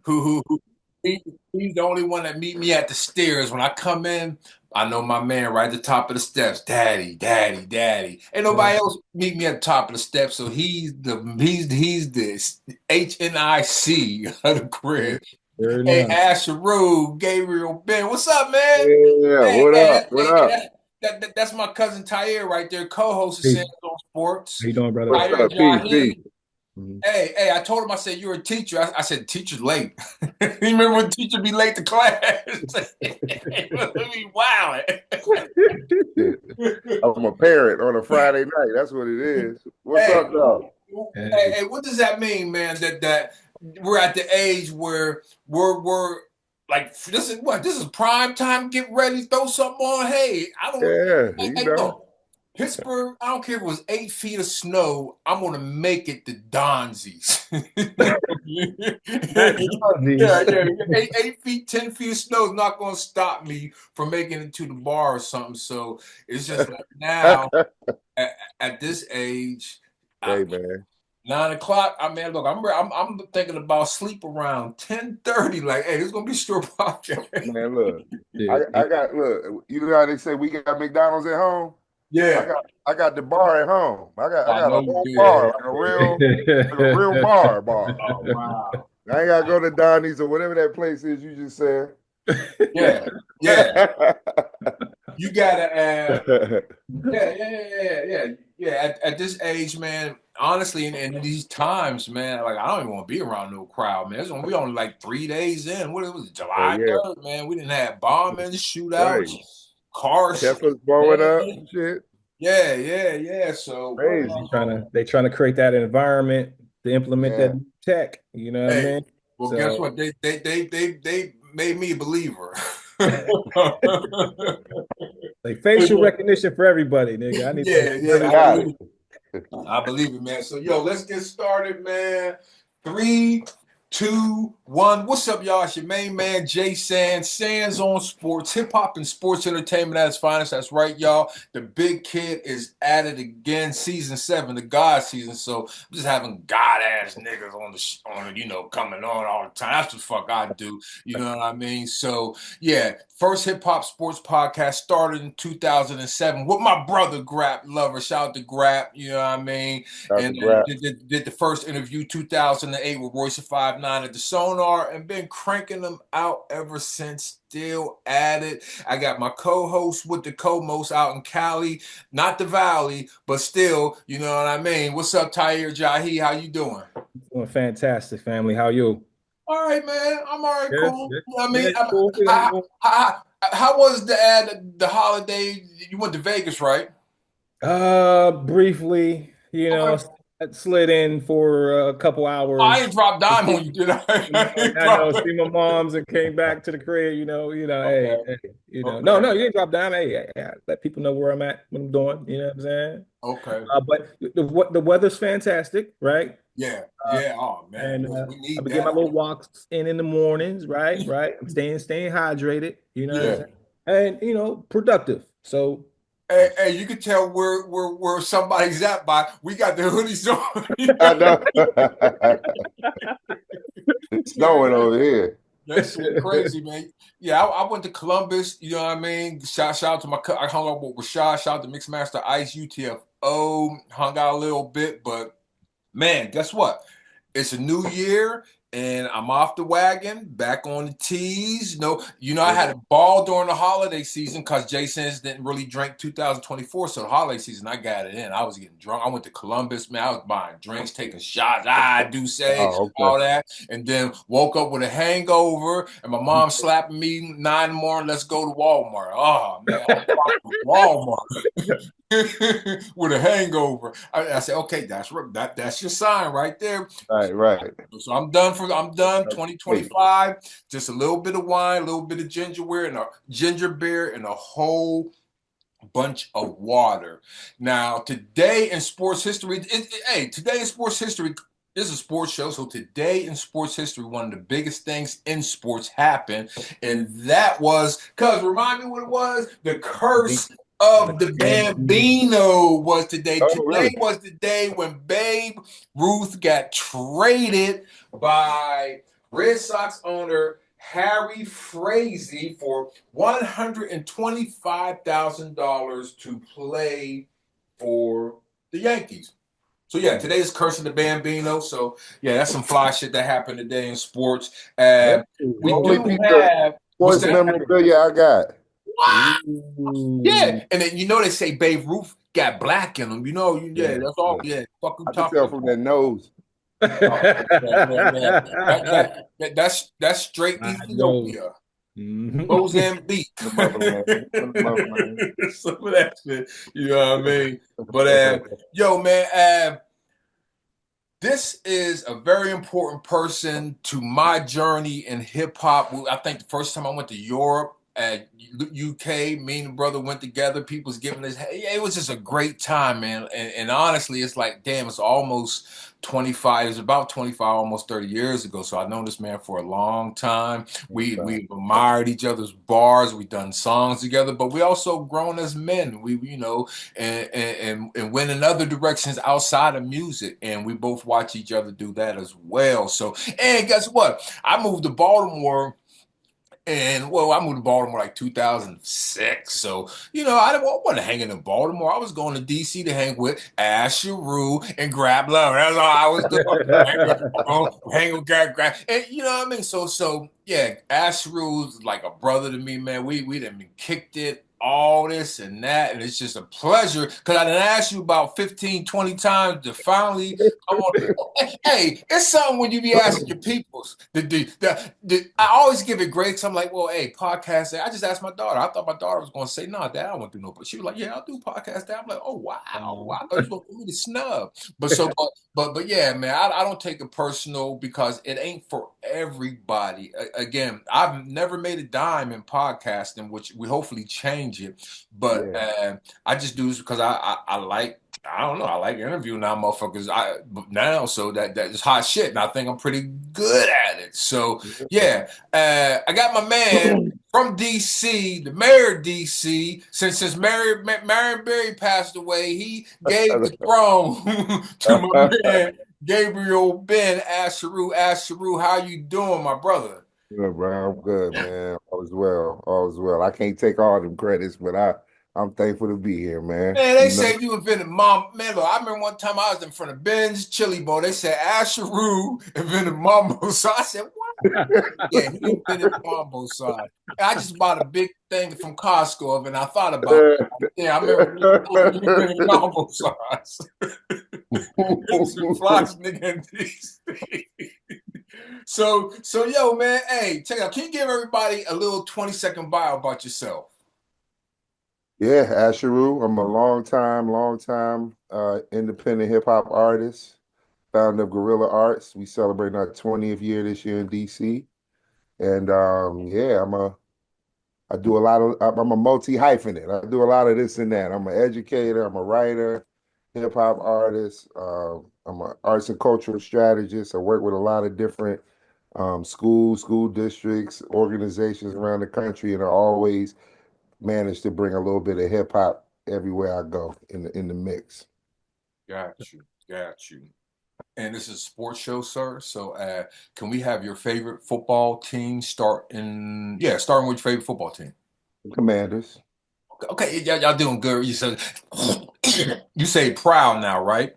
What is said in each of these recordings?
who he, he's the only one that meet me at the stairs. When I come in, I know my man right at the top of the steps. Daddy, daddy, daddy. Ain't nobody else meet me at the top of the steps. So he's this HNIC of the crib. Fair Hey, enough. Asheru, Gabriel, Ben, what's up, man? Yeah, Hey, what hey, up? What up? that's my cousin Tahir right there, co-host of Hey, Sands on how Sports. you doing, brother? What's Tahir up? Peace, peace. Jahi. Mhm. Hey, I told him, I said, you're a teacher. I said, teacher's late. You remember when teacher be late to class? Wow. I'm a parent on a Friday night. That's what it is. What's Hey, up, dog? Hey, what does that mean, man? That we're at the age where we're like this is what this is prime time. Get ready, throw something on. Hey, I don't. Yeah, Hey, look, Pittsburgh. I don't care if it was 8 feet of snow. I'm gonna make it to Donzi's. not Yeah, Donzi's. yeah. 8 feet, 10 feet of snow is not gonna stop me from making it to the bar or something. So it's just like now at this age. Hey, man. 9 o'clock. I mean, look, I'm thinking about sleep around 10:30. Like, hey, this is gonna be a short podcast. Man, look. Yeah, I got look, you know how they say we got McDonald's at home? I Yeah, got I got the bar at home. I I got know a you whole did. bar, like a real bar. Oh wow. I ain't gotta go to Donnie's or whatever that place is you just said. Yeah, yeah. You gotta yeah. At this age, man. Honestly, in these times, man, like I don't even want to be around no crowd, man. It's gonna be only like 3 days in. What it was Oh July yeah, 3rd, man. We didn't have bombings, right. shootouts, cars. Tesla's blowing up and shit. Yeah. So, Crazy. they trying to create that environment to implement that Yeah. new tech. You know what I hey, mean? well, guess So what? They made me a believer. like facial recognition for everybody, nigga. I need to Yeah, I got it. I believe it, man. So, yo, let's get started, man. Three, two, one. What's up, y'all? It's your main man, Jay Sands on Sports, hip hop and sports entertainment at its finest. That's right, y'all. The big kid is at it again. Season 7, the God season. So I'm just having God ass niggas coming on all the time. That's the fuck I do. You know what I mean? So yeah, first hip hop sports podcast started in 2007 with my brother Grap Lover. Shout out to Grap, you know what I mean? Got the And grab. did the first interview 2008 with Royce 59 at the Sonar and been cranking them out ever since. Still at it. I got my co-host with the co-most out in Cali, not the Valley, but still, you know what I mean? What's up, Tahir Jahi? How you doing? doing fantastic, family. How you? All right, man. I'm all right, Good, cool. good. You know what I Yeah, mean? cool. How was the holiday? You went to Vegas, right? Briefly, Okay. I slid in for a couple I hours. ain't dropped dime on you, did I? I ain't I know, dropped. see my moms and came back to the crib, Okay. no, Okay. no, you ain't drop down. Hey, I let people know where I'm at, what I'm doing, you know what I'm saying? Okay. But the weather's fantastic, right? Yeah. Uh, Yeah. Oh man, and we I've need been getting my that. little walks in the mornings, right? I'm staying hydrated, you know what I'm Yeah. saying? And productive. So Hey, you can tell where somebody's at by we got the hoodies on. I know. It's snowing over here. That shit crazy, man. Yeah, I went to Columbus. You know what I mean. Shout out to I hung out with Rashad. Shout out to Mixmaster Ice UTFO. Hung out a little bit, but man, guess what? It's a new year, and I'm off the wagon, back on the tees. I had a ball during the holiday season because Jason's didn't really drink 2024. So the holiday season, I got it in. I was getting drunk. I went to Columbus, man. I was buying drinks, taking shots. I do say Oh, okay. all that, and then woke up with a hangover, and my mom slapping me 9 in the morning. Let's go to Walmart. Oh man, I'm Walmart. With a hangover. I said, okay, that's your sign right there. Right. So I'm done 2025. Just a little bit of wine, a little bit of ginger beer and a whole bunch of water. Now, today in sports history, today in sports history, this is a sports show. So today in sports history, one of the biggest things in sports happened, and that was because remind me what it was. The curse of the Bambino was today. Oh, Today really? was the day when Babe Ruth got traded by Red Sox owner Harry Frazee for $125,000 to play for the Yankees. So yeah, today's Curse of the Bambino. So yeah, that's some fly shit that happened today in sports. We Only do piece of have what's sports that? memorabilia I got. What? Yeah, Ooh. and then they say Babe Ruth got black in him. Yeah, that's all. Yeah, fuck you I can talking tell from about. that nose. Oh, yeah. That's straight I know. Ethiopia. Mhm. Mozambique. The motherland. The motherland. Some of that shit. You know what I mean? But yo, man, this is a very important person to my journey in hip hop. I think the first time I went to Europe at UK, me and the brother went together. People was giving us, hey, it was just a great time, man. And honestly, it's like, damn, it's almost 25. It's about 25, almost 30 years ago. So I've known this man for a long time. We've admired each other's bars. We've done songs together, but we also grown as men. And went in other directions outside of music, and we both watch each other do that as well. So, and guess what? I moved to Baltimore. And well, I moved to Baltimore like 2006. So, I wasn't hanging in Baltimore. I was going to DC to hang with Asheru and grab love. That's all I was doing. Hang with grab. And you know what I mean? So yeah, Asheru's like a brother to me, man. We done been kicked it, all this and that. And it's just a pleasure because I done asked you about 15, 20 times to finally come on. Hey, it's something when you be asking your peoples. I always give it grades. I'm like, well, hey, podcast. I just asked my daughter. I thought my daughter was going to say, no, Dad, I won't do no. But she was like, yeah, I'll do podcast. Dad. I'm like, oh wow, wow. I thought you were going to me to snub. But yeah, man, I don't take it personal because it ain't for everybody. Again, I've never made a dime in podcasting, which we hopefully change it. But I just do this because I like. I don't know. I like interviewing now, motherfuckers. So that is hot shit, and I think I'm pretty good at it. So yeah, I got my man from DC, the mayor of DC. Since Marion Barry passed away, he gave the throne to my man Gabriel Ben Asheru. Asheru, how you doing, my brother? Good, bro. I'm good, man. All is well. All is well. I can't take all them credits, but I'm thankful to be here, man. Man, they say you invented mom. Man, look, I remember one time I was in front of Ben's Chili Bowl. They said Asheru invented mambo. So I said, what? Yeah, he invented the mambo side. And I just bought a big thing from Costco of it, and I thought about it. Yeah, I remember he invented mambo sauce. It's the flies nigga in DC. So yo, man, hey, check it out. Can you give everybody a little 20-second bio about yourself? Yeah, Asheru. I'm a long time independent hip hop artist, founder of Guerrilla Arts. We celebrate our 20th year this year in DC. And yeah, I do a lot of I'm a multi-hyphenate. I do a lot of this and that. I'm an educator, I'm a writer, hip hop artist, I'm an arts and cultural strategist. I work with a lot of different schools, school districts, organizations around the country, and I always manage to bring a little bit of hip hop everywhere I go in the mix. Got you. And this is a sports show, sir. So can we have your favorite football team starting with your favorite football team? Commanders. Okay, y'all doing good. You said you say proud now, right?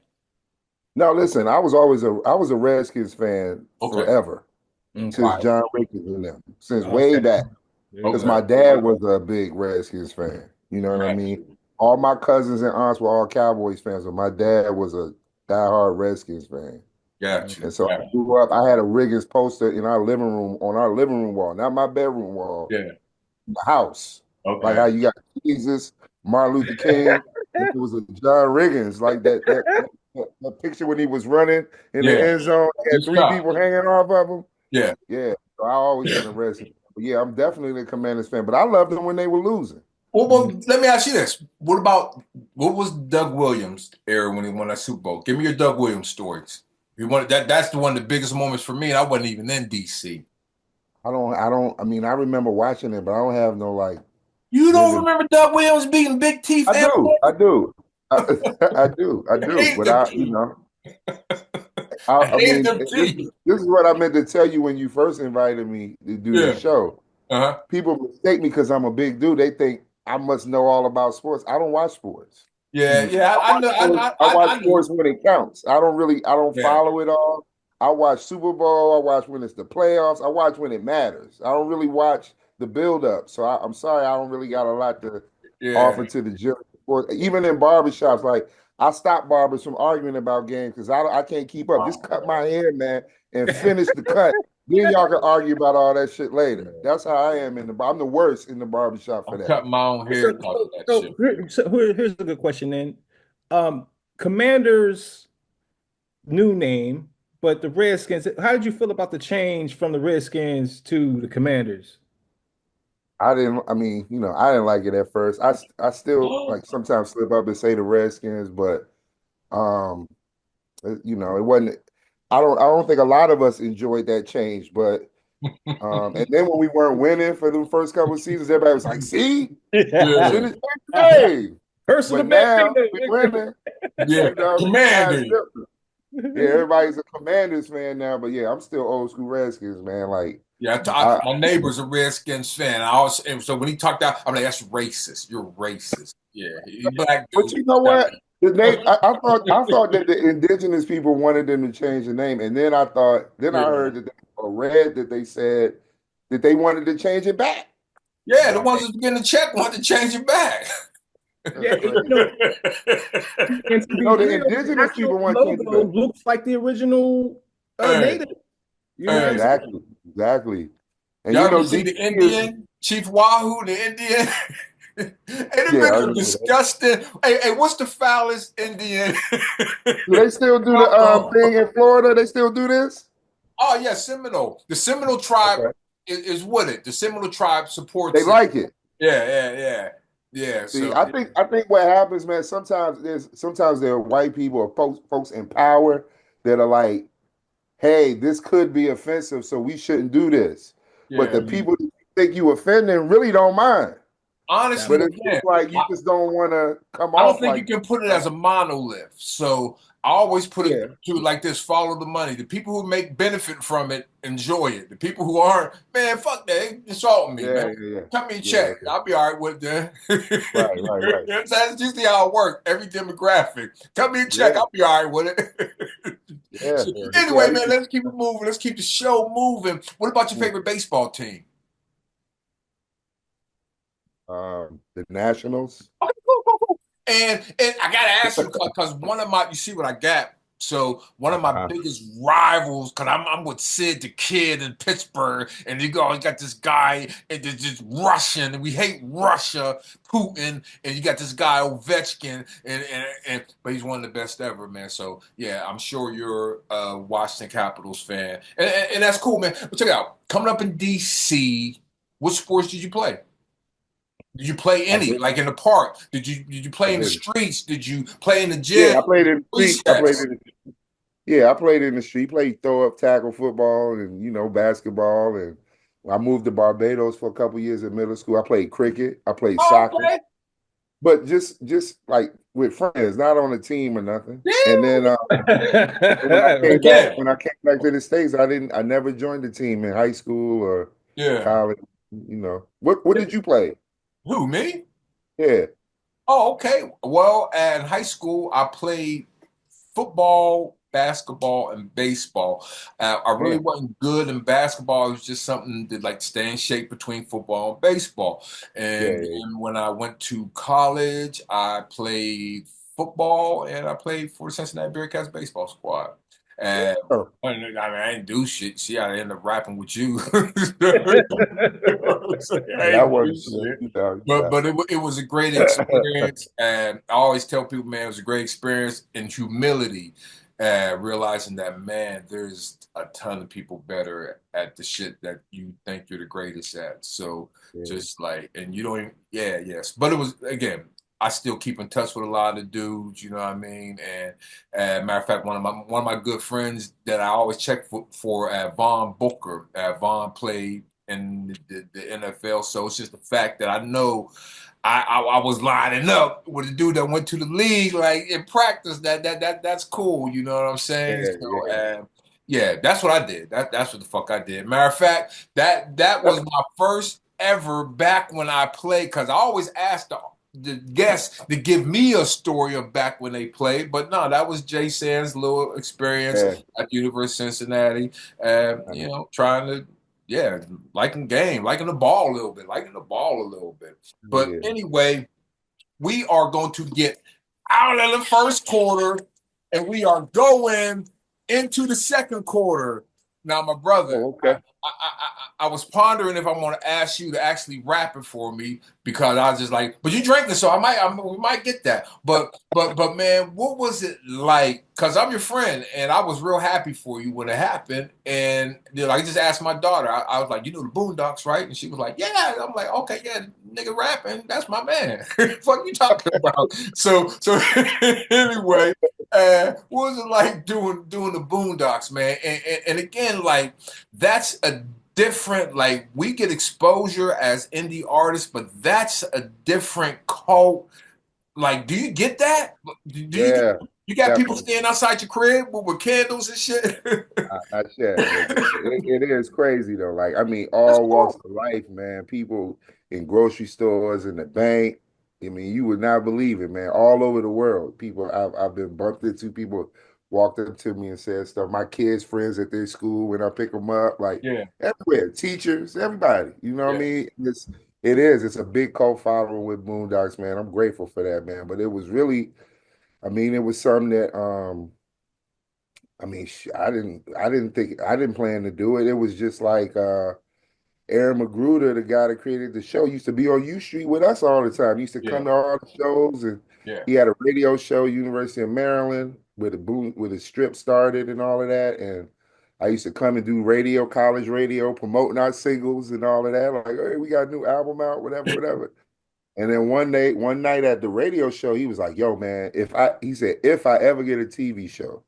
No, listen, I was a Redskins fan Okay. forever since Right. John Ricketts and them, since way Okay. back. Because my Okay. dad was a big Redskins fan. You know what I Got mean? you. All my cousins and aunts were all Cowboys fans, but my dad was a diehard Redskins fan. Got you. And so I grew up, I had a Riggins poster in our living room, on our living room wall, not my bedroom wall, Yeah. the house. Like Okay. how you got Jesus, Martin Luther King, and it was a John Riggins, like that picture when he was running in the Yeah. end zone, he You had three stop. people hanging off of him. Yeah. Yeah. So I always been a Redskins. But yeah, I'm definitely a Commanders fan, but I loved them when they were losing. Well, let me ask you this. What was Doug Williams' era when he won that Super Bowl? Give me your Doug Williams stories. You want that's the one of the biggest moments for me, and I wasn't even in DC. I mean, I remember watching it, but I don't have no like You don't vivid. remember Doug Williams beating Big Teeth I do, Eminem? I do. I do, Hate but them I, teeth. I, I I hated mean, them teams. this is what I meant to tell you when you first invited me to do the Yeah. show. Uh-huh. People mistake me because I'm a big dude. They think I must know all about sports. I don't watch sports. Yeah, yeah. I know. I watch I knew. sports when it counts. I don't Yeah. follow it all. I watch Super Bowl. I watch when it's the playoffs. I watch when it matters. I don't really watch the build up. So I'm sorry, I don't really got a lot to Yeah. offer to the general sport. Even in barbershops, like I stop barbers from arguing about games because I can't keep up. Just cut my hair, man, and finish the cut. Then y'all can argue about all that shit later. That's how I am in the. I'm the worst in the barbershop for I'm that. cutting my own hair So, because of so, that so, shit. here- so here's a good question then. Commanders new name, but the Redskins. How did you feel about the change from the Redskins to the Commanders? I didn't. I mean, I didn't like it at first. I still like sometimes slip up and say the Redskins, but um, it wasn't. I don't think a lot of us enjoyed that change, but and then when we weren't winning for the first couple of seasons, everybody was like, "See, Yeah. shouldn't have changed the name." Curse of the But man. now we winning. Yeah. Now it's Commander. different. Yeah, everybody's a Commanders fan now, but yeah, I'm still old school Redskins, man. Like Yeah, I, my neighbor's a Redskins fan. And so when he talked out, I'm like, that's racist. You're racist. Yeah, he black But dude. you know what? The name I thought that the indigenous people wanted them to change the name, and then I Yeah, heard that read that they said that they wanted to change it back. yeah. The Like ones that's getting the check want to change it back. Yeah, that's crazy. and to be No, the real, the indigenous actual people want to change it logo back. looks like the original Hey, native. You know what I'm hey. saying? Exactly. And Y'all ever see DC the is Indian Chief Wahoo, the Indian? Hey, them yeah, I niggas are remember that. disgusting. Hey, what's the foulest Indian? Do they still do the thing in Florida? They still do this? Oh yeah, Seminole. The Seminole tribe Okay. is with it. The Seminole tribe They supports it. like it. Yeah, yeah, yeah, yeah. See, So I think what happens, man, sometimes there are white people or folks in power that are like, hey, this could be offensive, so we shouldn't do this. But yeah. the people that you think you offending really don't mind. That Honestly, But it's again, like you just don't want to come I don't off think you like, can put it as a monolith. So I always put it yeah, to it like this: follow the money. The people who make benefit from it enjoy it. The people who aren't, man, fuck that. They insulting me, yeah, man. yeah, yeah, Cut me a yeah. check. I'll be all right with that. Right, right, right. That's usually how it works. Every demographic. Cut me a check. Yeah, I'll be all right with it. yeah, So, yeah. I anyway, used man, to, let's keep it moving. Let's keep the show moving. What about your favorite baseball team? the Nationals. Okay, cool, cool, cool. And I gotta ask you because one of my you see what I got. So one of my Uh, biggest rivals, because I'm with Sid the Kid in Pittsburgh, and you always got this guy and just Russian, and we hate Russia, Putin, and you got this guy Ovechkin, and but he's one of the best ever, man. So yeah, I'm sure you're a Washington Capitals fan, and that's cool, man. But check it out, coming up in DC, what sports did you play? Did you play I any? did. Like in the park? Did you I play in the did. streets? Did you play in the Yeah, gym? I played in the street. I played Recess? in the Yeah, I played in the street, played throw up tackle football and basketball. And I moved to Barbados for a couple years in middle school. I played cricket, I played Oh, soccer, okay. but just like with friends, not on a team or nothing. And then Yeah. when I came back, Again. to the States, I never joined the team in high school or Yeah. college. What did you play? Who, me? Yeah, Oh, okay. Well, in high school, I played football, basketball, and baseball. I really damn. wasn't good in basketball. It was just something that like stay in shape between football and baseball. Yeah, And yeah, then when I went to college, I played football and I played for the Cincinnati Bearcats baseball squad. yeah. And Oh, I didn't do shit. See, I ended up rapping with you. I yeah, I ain't do wasn't sure. shit. You But it was a great experience, and I always tell people, man, it was a great experience in humility, realizing that, man, there's a ton of people better at the shit that you think you're the greatest at. So yeah. just like, and you don't even, yeah, yes. But it was again, I still keep in touch with a lot of dudes, you know what I mean? And matter of fact, one of my good friends that I always check for Vaughn Booker. Vaughn played in the NFL, so it's just the fact that I know I was lining up with a dude that went to the league like in practice. That's cool. You know what I'm saying? Yeah, So yeah. yeah, that's what I did. That's what the fuck I did. Matter of fact, that was my first ever back when I played because I always asked the guests to give me a story of back when they played, but no, that was Jay Sand's little experience Yeah. at the University of Cincinnati, you know, trying to yeah, liking the ball a little bit, liking the ball a little bit. But Yeah. anyway, we are going to get out of the first quarter and we are going into the second quarter. Now, my brother, Oh, okay. I was pondering if I want to ask you to actually rap it for me because I was just like, but you drinking, so we might get that. But man, what was it like? Because I'm your friend, and I was real happy for you when it happened. And you know, I just asked my daughter. I was like, you know the Boondocks, right? And she was like, yeah. I'm like, okay, yeah, nigga rapping, that's my man. Fuck you talking about? So anyway, what was it like doing the Boondocks, man? And again, like that's a different, like we get exposure as indie artists, but that's a different cult. Like, do you get that? Do you get Yeah, you got people definitely. staying outside your crib with candles and shit? I share, but it is crazy though. Like, I mean, That's all walks cool. of life, man. People in grocery stores, in the bank. I mean, you would not believe it, man. All over the world, people I've been bumped into. People walked up to me and said stuff. My kids' friends at their school when I pick them up, like Yeah, everywhere. Teachers, everybody. You know what I yeah, mean? It's a big cult following with Boondocks, man. I'm grateful for that, man. But it was really, I mean, it was something that I mean, I didn't plan to do it. It was just like Aaron Magruder, the guy that created the show, used to be on U Street with us all the time. He used to yeah, come to all the shows, and yeah, he had a radio show, University of Maryland, where the strip started and all of that. And I used to come and do radio, college radio, promoting our singles and all of that. Like, hey, we got a new album out, whatever, whatever. And then one night at the radio show, he was like, "Yo, man, he said, if I ever get a TV show,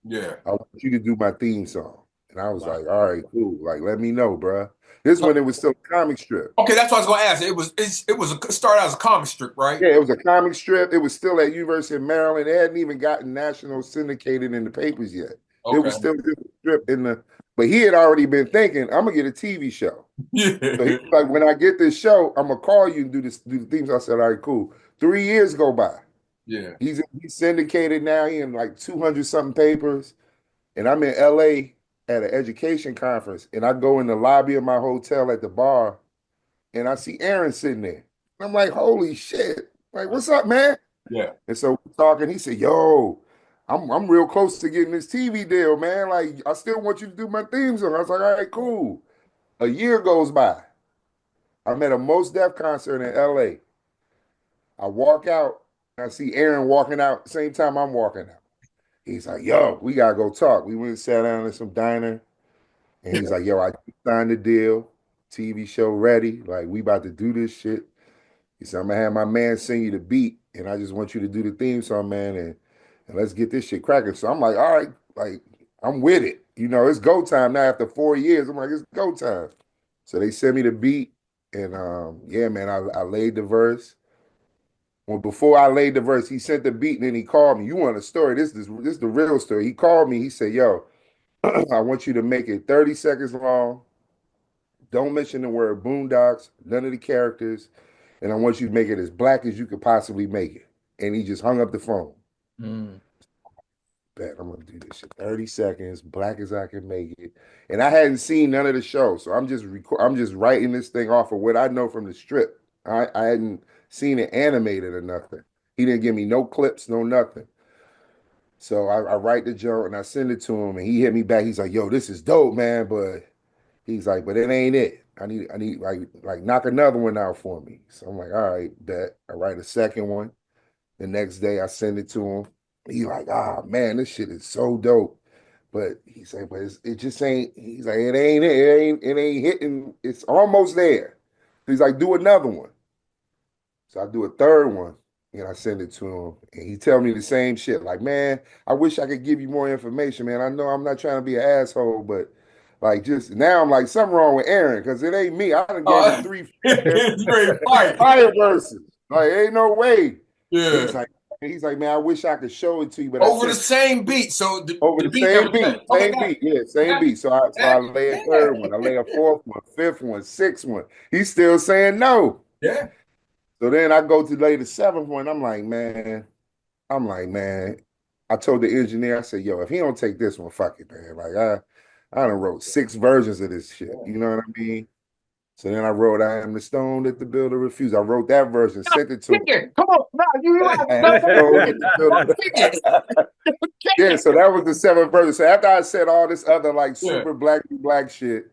yeah. I want you to do my theme song." And I was Wow. like, all right, cool. Like, let me know, bruh. This one, it was still a comic strip. Okay, that's what I was gonna ask. It was it started out as a comic strip, right? Yeah, it was a comic strip. It was still at University of Maryland. It hadn't even gotten national syndicated in the papers yet. It Okay. was still just a strip in the, but he had already been thinking, I'm gonna get a TV show. So he Yeah. was like, when I get this show, I'm gonna call you and do the themes. I said, all right, cool. 3 years go by. Yeah. He's syndicated now. He in like 200 something papers. And I'm in LA at an education conference, and I go in the lobby of my hotel at the bar, and I see Aaron sitting there. I'm like, holy shit. Like, what's up, man? Yeah. And so we're talking, he said, yo, I'm real close to getting this TV deal, man. Like, I still want you to do my theme song. I was like, all right, cool. A year goes by. I'm at a Most Def concert in LA. I walk out, and I see Aaron walking out same time I'm walking out. He's like, yo, we gotta go talk. We went and sat down in some diner. And he's like, yo, I signed the deal, TV show ready. Like, we about to do this shit. He said, I'm gonna have my man sing you the beat, and I just want you to do the theme song, man, and let's get this shit cracking. So I'm like, all right, like, I'm with it. You know, it's go time now after 4 years. I'm like, it's go time. So they sent me the beat, and yeah, man, I laid the verse. Well, before I laid the verse, he sent the beat, and then he called me. You want a story? This is the real story. He called me. He said, yo, I want you to make it 30 seconds long. Don't mention the word boondocks, none of the characters, and I want you to make it as black as you could possibly make it. And he just hung up the phone. Mm. Bet I'm gonna do this shit. 30 seconds, black as I can make it. And I hadn't seen none of the show, so I'm just writing this thing off of what I know from the strip. I hadn't seen it animated or nothing. He didn't give me no clips, no nothing. So I write the joke and I send it to him, and he hit me back. He's like, "Yo, this is dope, man, but." He's like, but it ain't it. I need like knock another one out for me. So I'm like, all right, bet. I write a second one. The next day I send it to him. He like, ah man, this shit is so dope. But he's like, but it just ain't. He's like, it ain't it. It ain't hitting. It's almost there. He's like, do another one. So I do a third one and I send it to him. And he tell me the same shit. Like, man, I wish I could give you more information, man. I know I'm not trying to be an asshole, but like just now I'm like something wrong with Aaron because it ain't me. I done gave him Oh, three you ready to fight? fire verses. Like, ain't no way. Yeah. He's like, man, I wish I could show it to you, but I Over the can't. same beat. So the, Over the the beat never same changed. beat, Okay, same got it. beat, yeah, same Got it. beat. So I lay a Yeah. third one, I lay a fourth one, fifth one, sixth one. He's still saying no. Yeah. So then I go to lay the seventh one. I'm like, man. I told the engineer, I said, yo, if he don't take this one, fuck it, man. Like I done wrote 6 versions of this shit. You know what I mean? So then I wrote I Am the Stone That the Builder Refused. I wrote that version, sent it to Kick him. it. Come on. No, you like I Am no, the Stone That the no, Builder kick it. Kick Yeah, it. so that was the seventh version. So after I said all this other like Yeah. super black shit,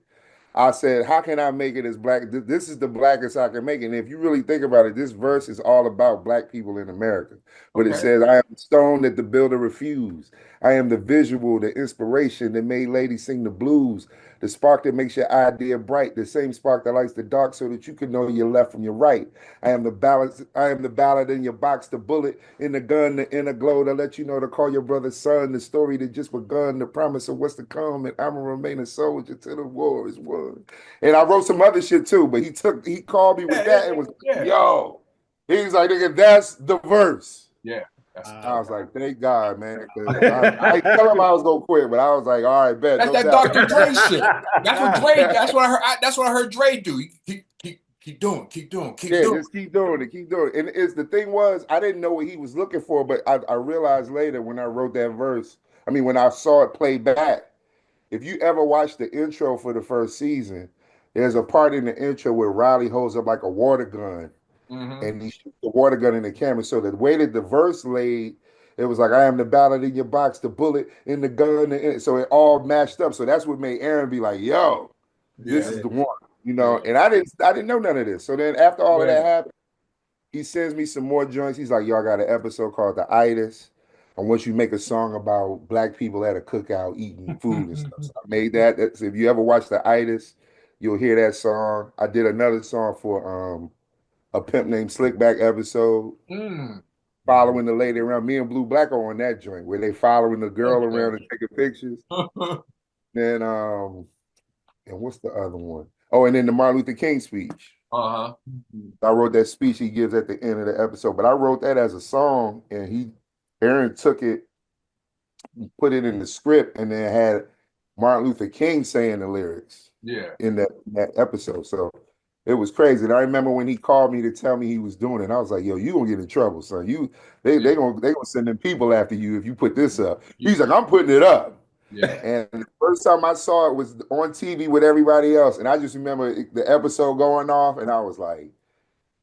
I said, how can I make it as black? This is the blackest I can make it. And if you really think about it, this verse is all about black people in America. But it Okay. says, I am the stone that the builder refused. I am the visual, the inspiration that made ladies sing the blues, the spark that makes your idea bright, the same spark that lights the dark so that you can know your left from your right. I am the ballad in your box, the bullet in the gun, the inner glow to let you know to call your brother son, the story that just begun, the promise of what's to come, and I'm gonna remain a soldier till the war is won. And I wrote some other shit too, but he called me with Yeah. that and was like, Yeah. yo, he's like, nigga, that's the verse. Yeah. That's I was like, thank God, man, because I tell him I was gonna quit, but I was like, all right, bet, that's no that doubt. Dr. Dre shit. That's what Dre. That's what I heard. That's what I heard Dre do. Keep doing. Keep doing. Keep Yeah, doing. just keep doing it, keep doing it. And it's the thing was, I didn't know what he was looking for, but I realized later when I wrote that verse. I mean, when I saw it play back, if you ever watch the intro for the first season, there's a part in the intro where Riley holds up like a water gun Mm-hmm. and he shoots the water gun in the camera. So the way that the verse laid, it was like, I am the ballad in your box, the bullet in the gun. So it all matched up. So that's what made Aaron be like, yo, this Yeah. is the one, Yeah. And I didn't know none of this. So then after all of Yeah. that happened, he sends me some more joints. He's like, "Yo, I got an episode called The Itis. I want you to make a song about black people at a cookout eating food and stuff." So I made that. So if you ever watch The Itis, you'll hear that song. I did another song for a pimp named Slickback episode, Mm. following the lady around. Me and Blue Black are on that joint where they following the girl Okay. around and taking pictures. Then and what's the other one? Oh, and then the Martin Luther King speech. Uh-huh. I wrote that speech he gives at the end of the episode, but I wrote that as a song, and Aaron took it, put it in the script, and then had Martin Luther King saying the lyrics Yeah. in that episode. So it was crazy. And I remember when he called me to tell me he was doing it, I was like, "Yo, you gonna get in trouble, son. They Yeah. gonna send them people after you if you put this up." You, He's like, "I'm putting it up." yeah. And the first time I saw it was on TV with everybody else, and I just remember the episode going off, and I was like,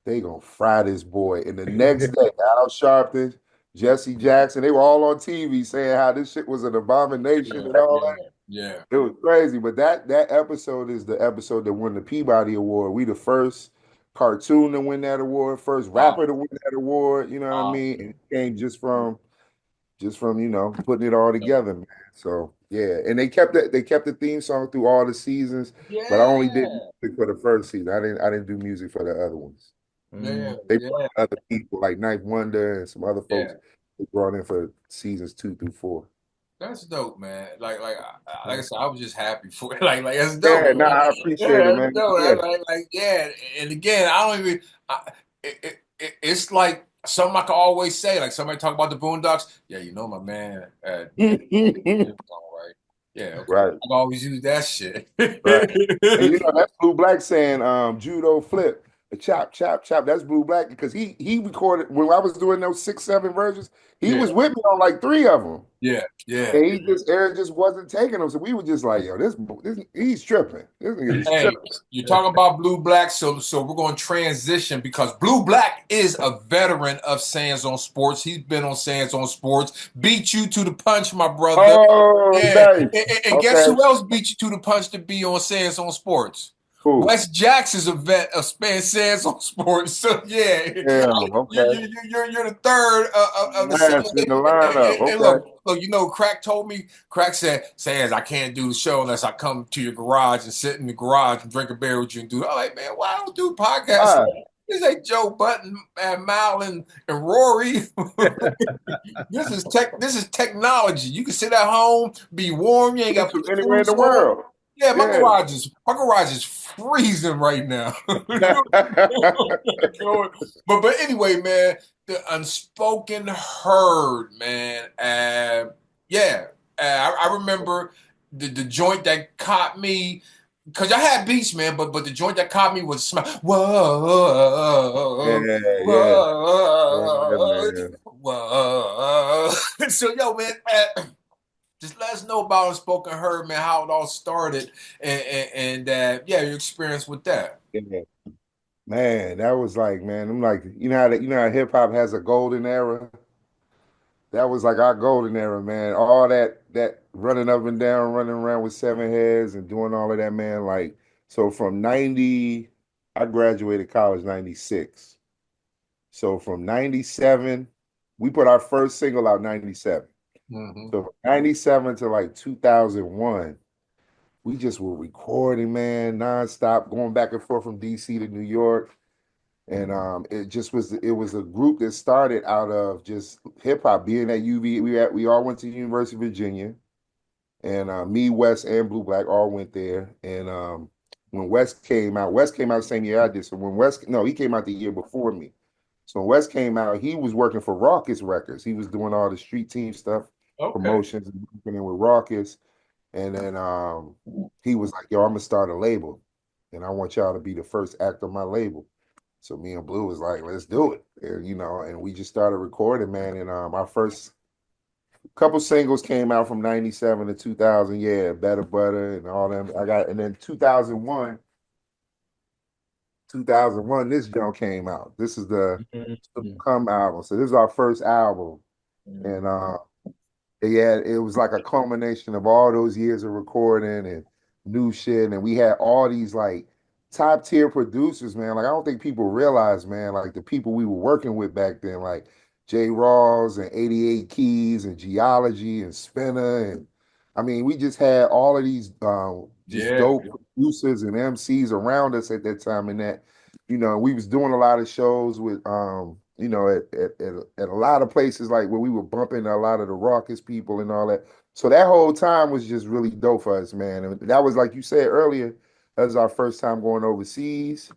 they gonna fry this boy. And the next day, Al Sharpton, Jesse Jackson, they were all on TV saying how this shit was an abomination Yeah. and all Yeah. that. Yeah. It was crazy. But that episode is the episode that won the Peabody Award. We the first cartoon to win that award, first Wow. rapper to win that award. You know what I Wow. mean? And it came just from putting it all together, man. So yeah, and they kept the theme song through all the seasons, but I Yeah. only did music for the first season. I didn't do music for the other ones. Yeah. They brought Yeah. other people like Knife Wonder and some other folks Yeah. they brought in for seasons 2 through 4. That's dope, man. Like I said, I was just happy for it. Like that's dope. Yeah, no, Man. I appreciate Yeah, it, that's man. dope. Yeah. Yeah. And again, I don't even. It's like something I can always say. Like somebody talk about the Boondocks. Yeah, you know my man. All right. Yeah. Okay. Right, I always use that shit. right. And that's Blue Black saying judo flip, chop, chop, chop. That's Blue Black because he recorded when I was doing those 6, 7 versions, he Yeah. was with me on like 3 of them. Yeah. Yeah. And Aaron just wasn't taking them. So we were just like, yo, this he's tripping. This nigga is Hey, tripping. you're talking about Blue Black, so we're going to transition because Blue Black is a veteran of Sands on Sports. He's been on Sands on Sports. Beat you to the punch, my brother. Oh, Yeah, nice. and guess Okay, who else beat you to the punch to be on Sands on Sports? cool. Wes Jackson's a vet of Sands on Sports. So yeah, Damn, okay. you're the third of the second. Last in the lineup. And Okay. look, Crack told me. Crack said, Sands, I can't do the show unless I come to your garage and sit in the garage and drink a beer with you and do. I'm like, man, why don't do podcasts? Why? This ain't Joe Button and Mal and Rory. This is technology. You can sit at home, be warm. You ain't got to From put anywhere in shoes the on. world. Yeah, Yeah. my garage is freezing right now. But anyway, man, the unspoken herd, man. Yeah, I remember the joint that caught me because I had beats, man. But the joint that caught me was smile. Whoa, Yeah, yeah. Yeah, whoa, man. whoa. So yo, man. Just let us know about Unspoken Herd, man, how it all started, and yeah, your experience with that. Yeah. Man, that was like, man, I'm like, you know how hip hop has a golden era? That was like our golden era, man. All that running up and down, running around with seven heads and doing all of that, man. Like, so from 90, I graduated college 96. So from 97, we put our first single out 97. Hmm. So from 97 to like 2001, we just were recording, man, nonstop, going back and forth from DC to New York. And it was a group that started out of just hip hop being at UV. We all went to University of Virginia, and me, West, and Blue Black all went there. And when West came out the same year I did. So when West, no, he came out the year before me. So when West came out, he was working for Raucus Records. He was doing all the street team stuff, Okay. promotions, and working in with Raucus. And then he was like, "Yo, I'm gonna start a label, and I want y'all to be the first act on my label." So me and Blue was like, "Let's do it," and and we just started recording, man. And our first couple singles came out from '97 to 2000. Yeah, Better Butter and all them. And then 2001, this junk came out. This is the Mhm. Come album. So this is our first album, and yeah, it was like a culmination of all those years of recording and new shit. And we had all these like top tier producers, man. Like I don't think people realize, man, like the people we were working with back then, like J. Rawls and 88 Keys and Geology and Spinner. And I mean, we just had all of these just Yeah. dope producers and MCs around us at that time. And that, we was doing a lot of shows with at a lot of places like where we were bumping a lot of the raucous people and all that. So that whole time was just really dope for us, man. And that was like you said earlier, that was our first time going overseas.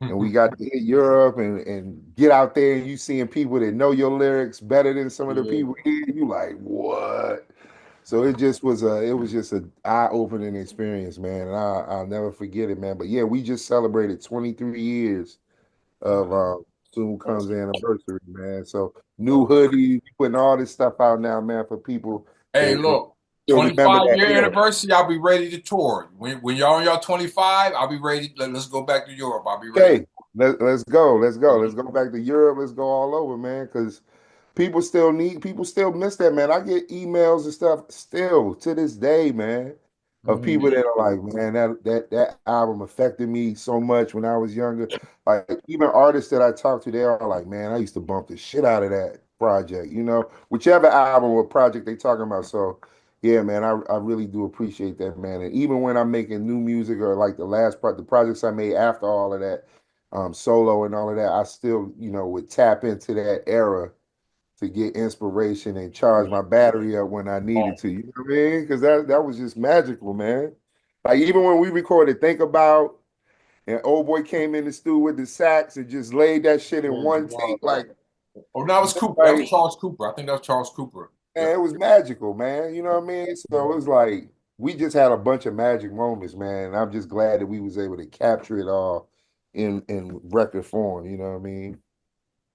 And we got to hit Europe and get out there and you seeing people that know your lyrics better than some of the Yeah. people here. You like, what? So it was just a eye-opening experience, man. And I'll never forget it, man. But yeah, we just celebrated 23 years of soon comes the anniversary, man. So new hoodies, putting all this stuff out now, man, for people Hey, that look, still remember that 25-year era. anniversary, I'll be ready to tour. When y'all on y'all 25, I'll be ready. Let's go back to Europe. I'll be ready. Okay, let's go. Let's go back to Europe. Let's go all over, man, because people still miss that, man. I get emails and stuff still to this day, man, of Mhm. people that are like, man, that album affected me so much when I was younger. Like even artists that I talk to, they are like, man, I used to bump the shit out of that project, whichever album or project they talking about. So yeah, man, I really do appreciate that, man. And even when I'm making new music or like the projects I made after all of that, solo and all of that, I still, would tap into that era to get inspiration and charge my battery up when I needed to. You know what I mean? Because that was just magical, man. Like even when we recorded Think About and old boy came in the studio with the sax and just laid that shit in one take, Oh, no, that was Cooper. That was like Charles Cooper. I think that was Charles Cooper. man, Yep. it was magical, man. You know what I mean? So it was like we just had a bunch of magic moments, man. And I'm just glad that we was able to capture it all in record form. You know what I mean?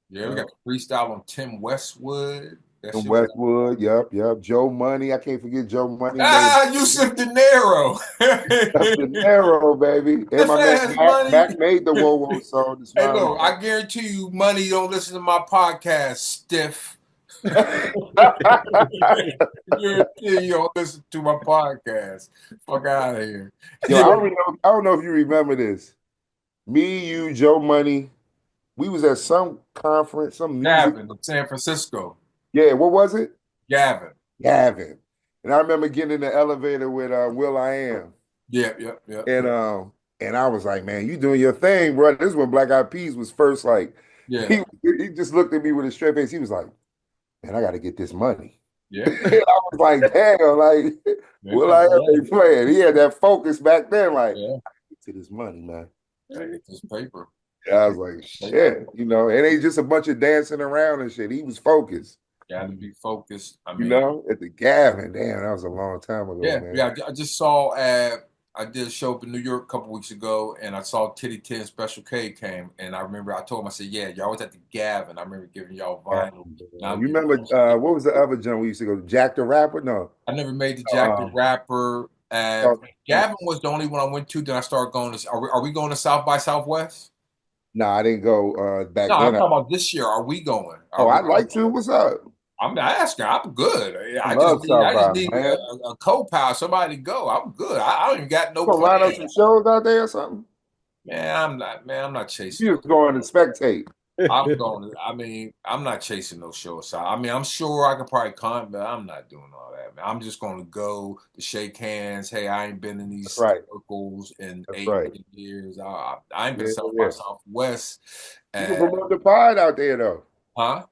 Yeah, we got the freestyle on Tim Westwood. That And shit was Westwood, yep. Joe Money, I can't forget Joe Money made Yusuf De Niro. up the narrow, baby. And If my man ass Mac, money. Mac made the Whoa Whoa song, the Hey, Smiley look, I guarantee you, money don't listen to my podcast, stiff. Guarantee you don't listen to my podcast. Fuck out of here. Yo, I don't know if you remember this. Me, you, Joe Money, we was at some conference, some music. Gavin in San Francisco. Yeah, what was it? Gavin. Gavin. And I remember getting in the elevator with Will I Am. Yep. And I was like, man, you doing your thing, bro. This is when Black Eyed Peas was first like Yeah. he just looked at me with a straight face. He was like, man, I gotta get this money. Yeah. I was like, damn, like, Yeah, will come I on. ever be playing? He had that focus back then, like, Yeah. get to this money, man. Gotta get this paper. I was like, shit, it ain't just a bunch of dancing around and shit. He was focused, Gotta be focused. I mean, at the Gavin. Damn, that was a long time ago, yeah, man. yeah. I just saw I did a show up in New York a couple weeks ago, and I saw Titty Ten Special K came, and I remember I told him, I said, "Yeah, y'all was at the Gavin. I remember giving y'all Gavin, vinyl, and I man. was You giving remember y'all. what was the other jump we used to go? Jack the Rapper? No. I never made the Jack the Uh, Rapper. oh, Gavin was the only one I went to. Then I started going to. Are we going to South by Southwest? no, I didn't go No, back I'm then. talking about this year. Are we going? Oh, I'd like to. What's up? I'm not asking. I'm good. I love I South just by, need man. a co-pilot, somebody to go. I'm good. I don't even got no You gonna line up plan. some shows out there or something? Man, I'm not. Man, I'm not chasing You no. just going to spectate. I'm going. I mean, I'm not chasing no show. So I mean, I'm sure I could probably come, but I'm not doing all that, man. I'm just going to go to shake hands. Hey, I ain't been in That's these right. circles in That's eight, right. 10 years. I ain't been Yeah, South by yeah. Southwest. You can Uh, promote the pod out there though. huh?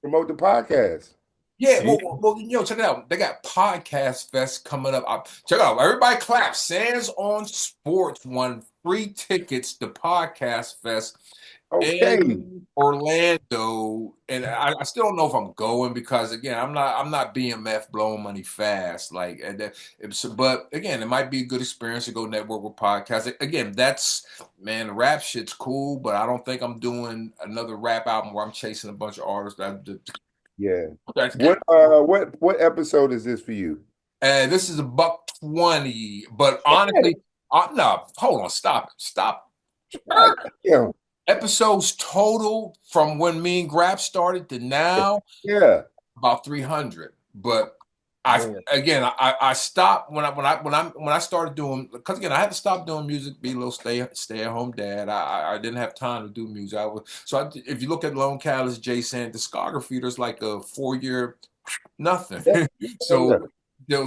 Promote the podcast. Yeah, Yeah. check it out. They got Podcast Fest coming up. Check it out. Everybody clap. Sands on Sports won free tickets to Podcast Fest Okay. in Orlando, and I still don't know if I'm going because again, I'm not BMF blowing money fast like but again, it might be a good experience to go network with podcasts. Again, that's man, the rap shit's cool, but I don't think I'm doing another rap album where I'm chasing a bunch of artists Yeah. that's What episode is this for you? this is a buck 20, but honestly, no, hold on, stop. God damn. Episodes total from when me and Grab started to now Yeah. about 300. But I Man. again I stopped when I started doing because again I had to stop doing music, be a little stay at home dad. I didn't have time to do music. If you look at Lone Catalyst, Jason discography, there's like a 4 year nothing. Yeah. So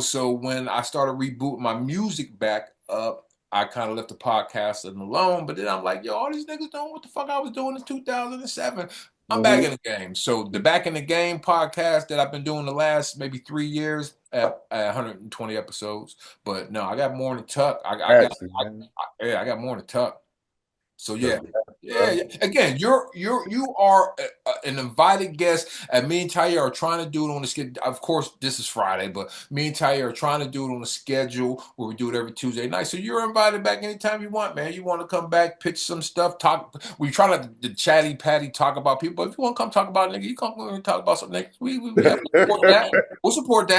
so when I started rebooting my music back up, I kind of left the podcasting alone. But then I'm like, yo, all these niggas doing what the fuck I was doing in 2007. I'm back Mhm. in the game. So the Back in the Game podcast that I've been doing the last maybe 3 years at 120 episodes. But no, I got more in the tuck. Actually, man. Yeah, I got more in the tuck. So The yeah, best, yeah, bro. yeah. Again, you are an invited guest, and me and Tahir are trying to do it on the schedule. Of course, this is Friday, but me and Tahir are trying to do it on the schedule where we do it every Tuesday night. So you're invited back anytime you want, man. You want to come back, pitch some stuff, talk. We try not to chatty patty talk about people, but if you want to come talk about nigga, you come and talk about some niggas. We have to support that. We'll support Nah,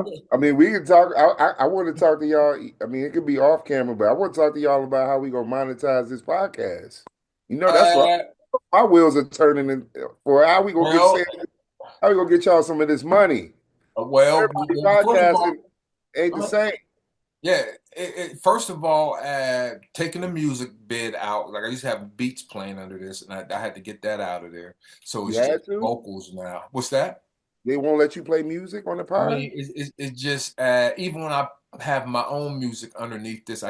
that. I mean, we can talk. I want to talk to y'all. I mean, it could be off camera, but I want to talk to y'all about how we gonna monetize this podcast. That's what Uh, my wheels are turning in for how we gonna well, how we gonna get y'all some of this money. Everybody first of all. podcasting ain't the same. Yeah, first of all, taking the music bid out, like I used to have beats playing under this, and I had to get that out of there. So You it's just had to. vocals now. What's that? They won't let you play music on the I pod. mean, it's just even when I have my own music underneath this,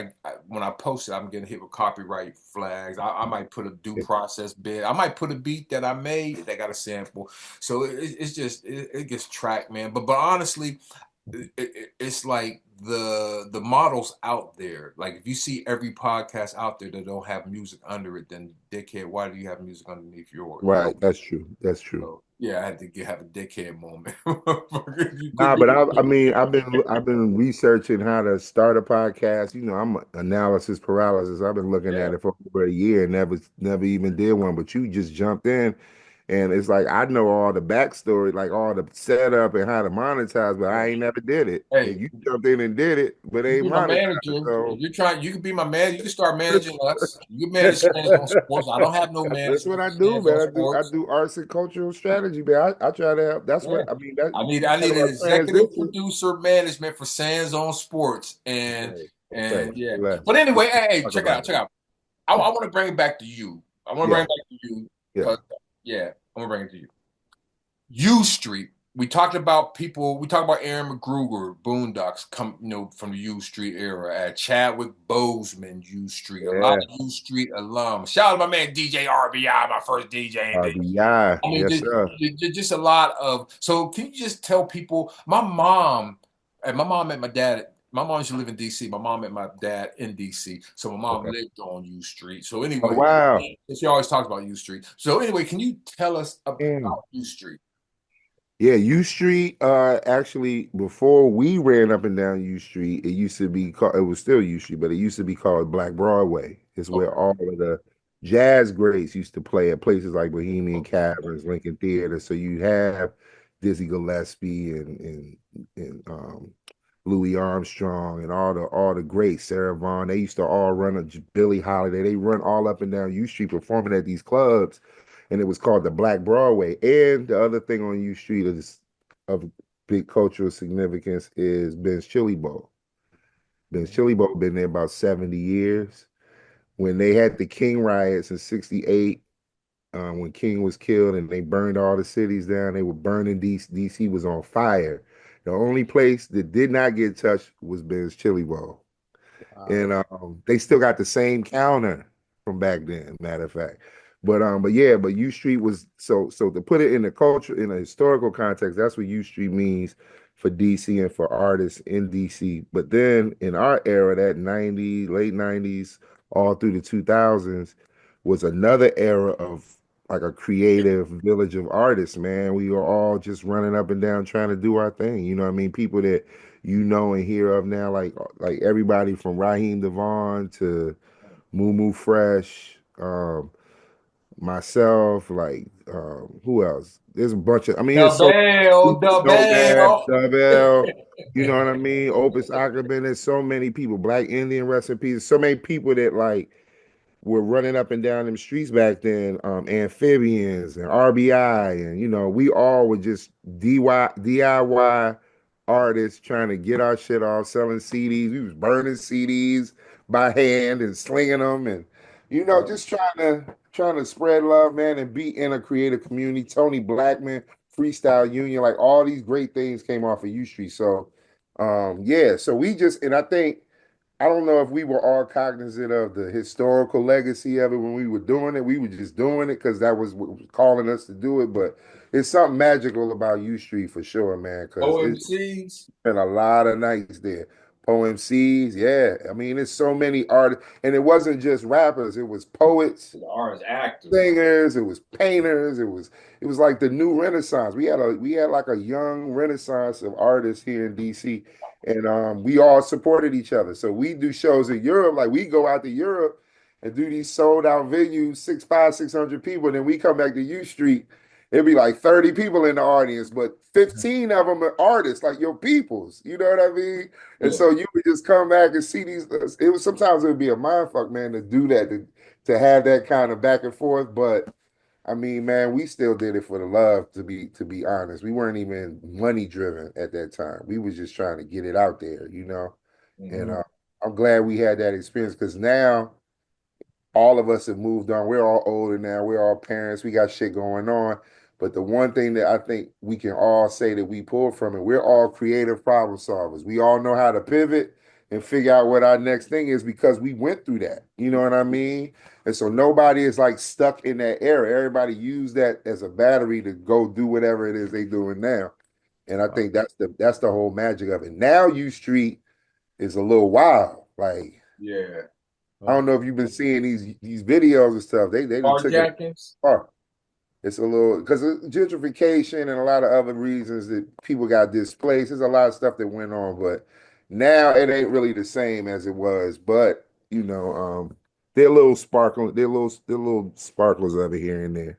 when I post it, I'm getting hit with copyright flags. I might put a due process bid. I might put a beat that I made that got a sample. So it's just it gets tracked, man. But honestly, it's like the models out there. Like if you see every podcast out there that don't have music under it, then dickhead, why do you have music underneath yours? Right, that's true. That's true. So yeah, I had to have a dickhead moment. You Nah, could but be I mean, I've been researching how to start a podcast. I'm analysis paralysis. I've been looking yeah. at it for over a year and never even did one. But you just jumped in, and it's like I know all the backstory, like all the setup and how to monetize, but I ain't never did it. And Hey, you jumped in and did it, but you ain't be my monetized. manager. If So you're trying, you can be my man. You can start managing us. You can manage Sands on Sports. I don't have no that's what management I for do, Sands on man. I Sports. do arts and cultural strategy, man. I try to help. That's Yeah. what I mean. That I kind need of an our executive transition. producer management for Sands on Sports. Okay, okay. And yeah. Say But less. anyway, hey, Talk check it about out, it. check it out. I want to bring it back to you. I want to bring Yeah, it back to you yeah. because yeah, I'm gonna bring it to you. U Street. we talked about people. We talked about Aaron McGruger, Boondocks, from the U Street era. At Chadwick Boseman, U Street, a lot Yeah. of U Street alums. Shout out to my man DJ RBI, my first DJ. RBI. I mean, Yes, sir. just a lot of. So, can you just tell people? My mom met my dad. My mom used to live in DC. My mom met my dad in DC. So my mom Okay. lived on U Street. So Oh, anyway, wow. she always talks about U Street. So anyway, can you tell us about Yeah. U Street? Yeah, U Street, actually, before we ran up and down U Street, it used to be called, it was still U Street, but it used to be called Black Broadway. It's where Okay. all of the jazz greats used to play at places like Bohemian Caverns, Lincoln Theater. So you have Dizzy Gillespie and Louis Armstrong and all the greats, Sarah Vaughan. They used to all run Billie Holiday. They run all up and down U Street performing at these clubs, and it was called the Black Broadway. And the other thing on U Street is of big cultural significance is Ben's Chili Bowl. Ben's Chili Bowl been there about 70 years. When they had the King riots in '68, when King was killed and they burned all the cities down, they were burning DC. DC was on fire. The only place that did not get touched was Ben's Chili Bowl. And they still got the same counter from back then, matter of fact. But U Street was so to put it in the culture in a historical context, that's what U Street means for DC and for artists in DC. But then in our era, that late 90s, all through the 2000s, was another era of like a creative village of artists, man. We were all just running up and down trying to do our thing. You know what I mean? People that you know and hear of now, like everybody from Raheem Devon to Moo Fresh, myself, who else? There's a bunch of, I mean, it's so The Nomad, bell. Dubell, you know what I mean? Opus Akabin, there's so many people, Black Indian recipes, so many people that like were running up and down them streets back then, amphibians and RBI, and we all were just DIY artists trying to get our shit off, selling CDs. We was burning CDs by hand and slinging them, and just trying to spread love, man, and be in a creative community. Tony Blackman, Freestyle Union, like all these great things came off of U Street. So, yeah, so we just, and I think I don't know if we were all cognizant of the historical legacy of it when we were doing it. We were just doing it because that was what was calling us to do it. But it's something magical about U Street for sure, man, because it's OMCs. been a lot of nights there. Poem Cs, yeah. I mean, it's so many artists, and it wasn't just rappers, it was poets, The artist actors. singers, it was painters, it was like the new renaissance. We had like a young renaissance of artists here in DC, and we all supported each other. So we do shows in Europe, like we go out to Europe and do these sold out venues, 600 people, and then we come back to U Street. It'd be like 30 people in the audience, but 15 of them are artists, like your peoples. You know what I mean? And Yeah. so you would just come back and see these. It was sometimes it would be a mind fuck, man, to do that, to have that kind of back and forth. But I mean, man, we still did it for the love, to be honest. We weren't even money driven at that time. We was just trying to get it out there. And Mhm. I'm glad we had that experience because now all of us have moved on. We're all older now. We're all parents. We got shit going on. But the one thing that I think we can all say that we pulled from it, we're all creative problem solvers. We all know how to pivot and figure out what our next thing is because we went through that. You know what I mean? And so nobody is like stuck in that era. Everybody used that as a battery to go do whatever it is they doing now. And I think that's the whole magic of it. Now U Street is a little wild. Like Yeah. I don't know if you've been seeing these videos and stuff. They done took it Carjackings. far. It's a little because of gentrification and a lot of other reasons that people got displaced. There's a lot of stuff that went on, but now it ain't really the same as it was. But they're a little sparkling. They're little sparklers over here and there.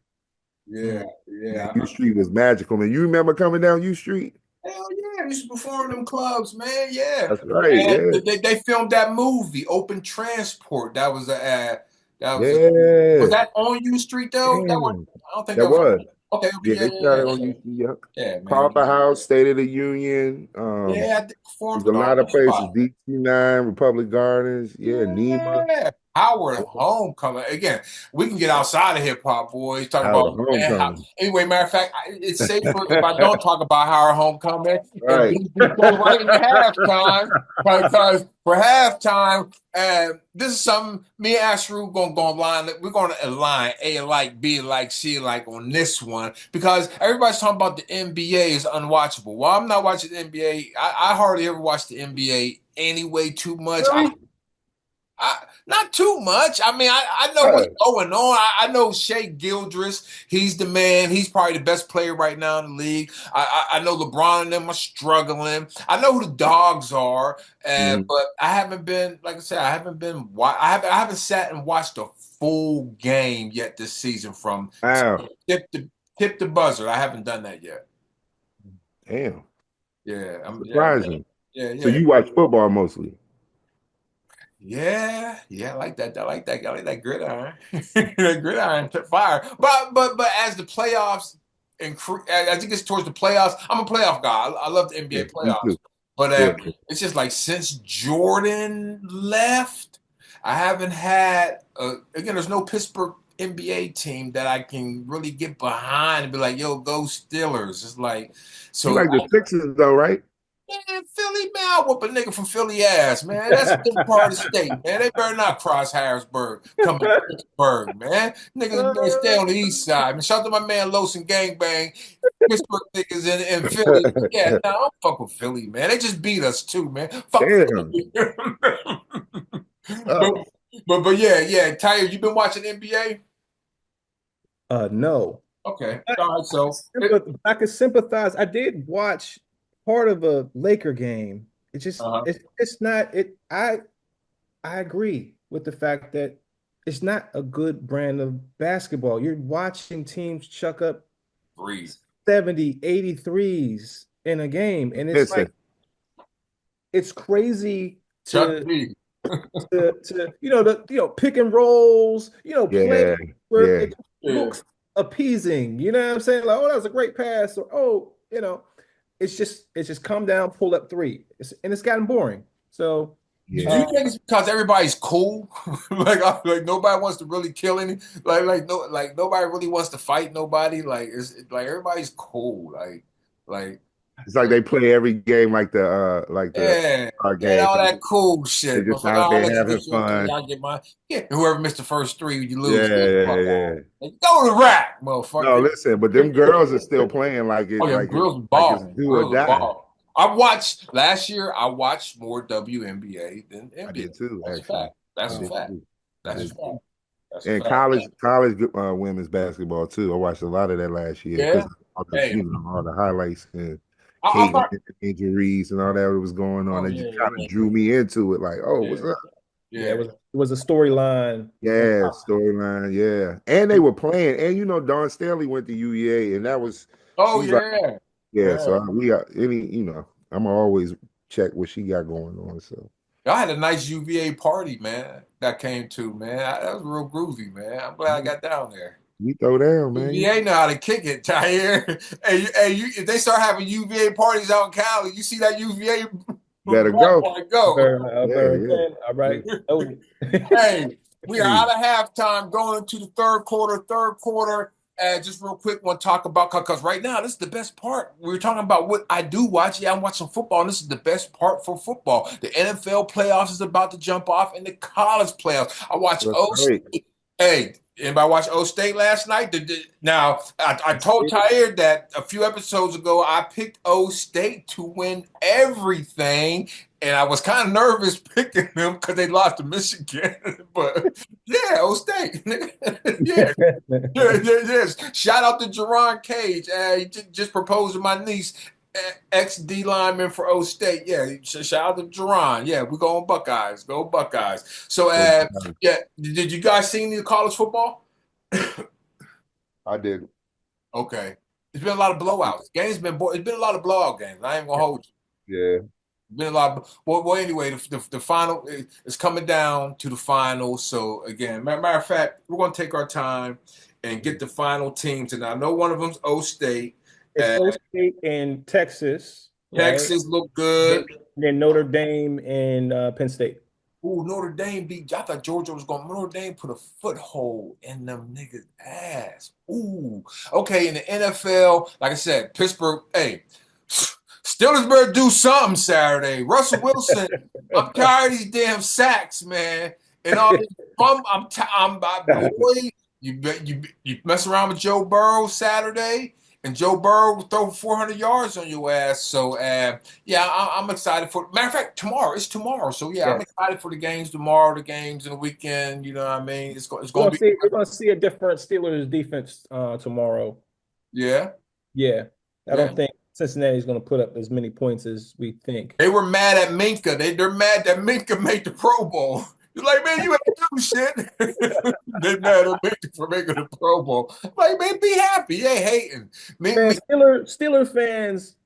Yeah. Man, Yeah. U Street was magical, man. You remember coming down U Street? Hell yeah, I used to perform in them clubs, man. Yeah, That's right. and Yeah, they filmed that movie, Open Transport. That was a was yeah. that on U Street though? That was Damn, I don't think that that was was. okay. Okay, Yeah, yeah, they yeah, shot yeah, it on yeah, U Street. Yeah. yeah, man. Carter House, State of the Union. Yeah, I did performed There's a in all lot of them places. spots. DC9, Republic Gardens. Yeah, Nima. Yeah, Howard Homecoming. Again, we can get outside of hip hop, boys. Talk Howard about man. Homecoming. Anyway, matter of fact, it's safer if I don't talk about Howard Homecoming and Right. we go right into halftime because for halftime, this is something me and Asheru gonna go online. We're gonna align A alike, B alike, C alike on this one because everybody's talking about the NBA is unwatchable. Well, I'm not watching the NBA. I hardly ever watch the NBA anyway. Too much. Really? Not too much. I mean, I know what's Right. going on. I know Shea Gildress. He's the man. He's probably the best player right now in the league. I know LeBron and them are struggling. I know who the dogs are, Mhm. but I haven't been, like I said, I haven't been. I haven't sat and watched a full game yet this season from Wow. tip to tip to buzzer. I haven't done that yet. Damn. Yeah, Surprising. yeah, So yeah. you watch football mostly? Yeah, I like that. I like that gridiron, that gridiron fire. But as the playoffs as it gets towards the playoffs, I'm a playoff guy. I love the NBA Yeah, me playoffs. too. But Yeah. it's just like since Jordan left, I haven't had again. There's no Pittsburgh NBA team that I can really get behind and be like, "Yo, go Steelers." It's like You so. like the Sixers though, right? Man, Philly, man, I whoop a nigga from Philly ass, man. That's a good part of the state, man. They better not cross Harrisburg, come to Pittsburgh, man. Niggas better stay on the east side. Man, shout out to my man Los and Gangbang. Pittsburgh niggas in Philly. Yeah, nah, I don't fuck with Philly, man. They just beat us too, man. Fuck Damn. Philly. Uh, but, but yeah. Tahir, you been watching NBA? No. Okay. All right, so I could sympathize. I did watch part of a Laker game. uh-huh. It's not it. I agree with the fact that it's not a good brand of basketball. You're watching teams chuck up Breathe. 70, 83s in a game, and it's like listen. it's crazy Chuck to D. pick and rolls, play Yeah, where yeah. it Yeah. looks appeasing. You know what I'm saying? Like, oh, that was a great pass, or it's just come down, pull up three, and it's gotten boring. So, Do Yeah. you think it's because everybody's cool? like nobody wants to really kill any like nobody really wants to fight nobody. Like it's like everybody's cool. Like It's like they play every game like the yeah, our yeah, game. all that cool They're shit. just Motherfucker, out I'll there let you having get your three, fun. I'll get mine. Yeah, whoever missed the first three, you Yeah, lose. Get the yeah, fuck yeah. out. Like, go to the rack, No, motherfucker. listen, but them girls are still playing Oh yeah, girls like it's balling. do or Girls die. ball. I watched last year. I watched more WNBA than I NBA. did too, That's a actually. fact. That's I a did fact. too. I That's a did fact. too. That's a And fact. college women's basketball too. I watched a lot of that last year because Yeah. all the Hey, all the highlights and I Kate thought. injuries and all that was going on. Oh It yeah, just kind of yeah, drew me into it. Like, oh, yeah, what's up? yeah, yeah. it was a storyline. Yeah, storyline. Yeah, and they were playing. And Don Stanley went to UEA, and that was Oh she's like, yeah, yeah. yeah. So we got any. I'm always check what she got going on. So I had a nice UVA party, man. That came to, man. That was real groovy, man. I'm glad I got down there. you throw down, man. UVA know how to kick it, Tahir. If they start having UVA parties out in Cali, you see that UVA Better block go. party go. Yeah, yeah. Again. All right. Oh. Hey, we are Hey, out of halftime going into the third quarter. Third quarter. Just real quick, want to talk about because right now this is the best part. We were talking about what I do watch. Yeah, I'm watching football, and this is the best part for football. The NFL playoffs is about to jump off, and the college playoffs. I watch that's O right. State. Hey, anybody watch O State last night? Now, I told Tahir that a few episodes ago. I picked O State to win everything, and I was kind of nervous picking them because they lost to Michigan. But yeah, O State. Yeah, yes. Shout out to Jerron Cage. He just proposed to my niece, ex D lineman for O State. Yeah, shout out to Jerron. Yeah, we going Buckeyes. Go Buckeyes. So, yeah, did you guys see any college football? I did. Okay, it's been a lot of blowouts. It's been a lot of blowout games. I ain't gonna hold you. Yeah. Been a lot of, well anyway, the final is coming down to the final. So again, matter of fact, we're gonna take our time and get the final teams. And I know one of them's O State. It's O State and Texas, right? Texas look Then, good. then Notre Dame and Penn State. Ooh, Notre Dame beat. I thought Georgia was going. Notre Dame put a foothold in them niggas' ass. Ooh. Okay, in the NFL, like I said, Pittsburgh. Hey, Steelers better do something Saturday. Russell Wilson. I'm tired of these damn sacks, man. And all this bum. Boy. You mess around with Joe Burrow Saturday, and Joe Burrow will throw 400 yards on your ass. So, yeah, I'm excited for. Matter of fact, tomorrow it's tomorrow. So yeah, I'm Yes. excited for the games tomorrow, the games in the weekend. You know what I mean? It's We're going gonna to be. see we're gonna see a different Steelers defense tomorrow. Yeah, Yeah. I yeah. don't think Cincinnati's gonna put up as many points as we think. They were mad at Minka. They're mad that Minka made the Pro Bowl. You're like, man, you ain't do shit. They mad at Minka for making the Pro Bowl. Like, man, be happy. They hating. Man, Steeler fans,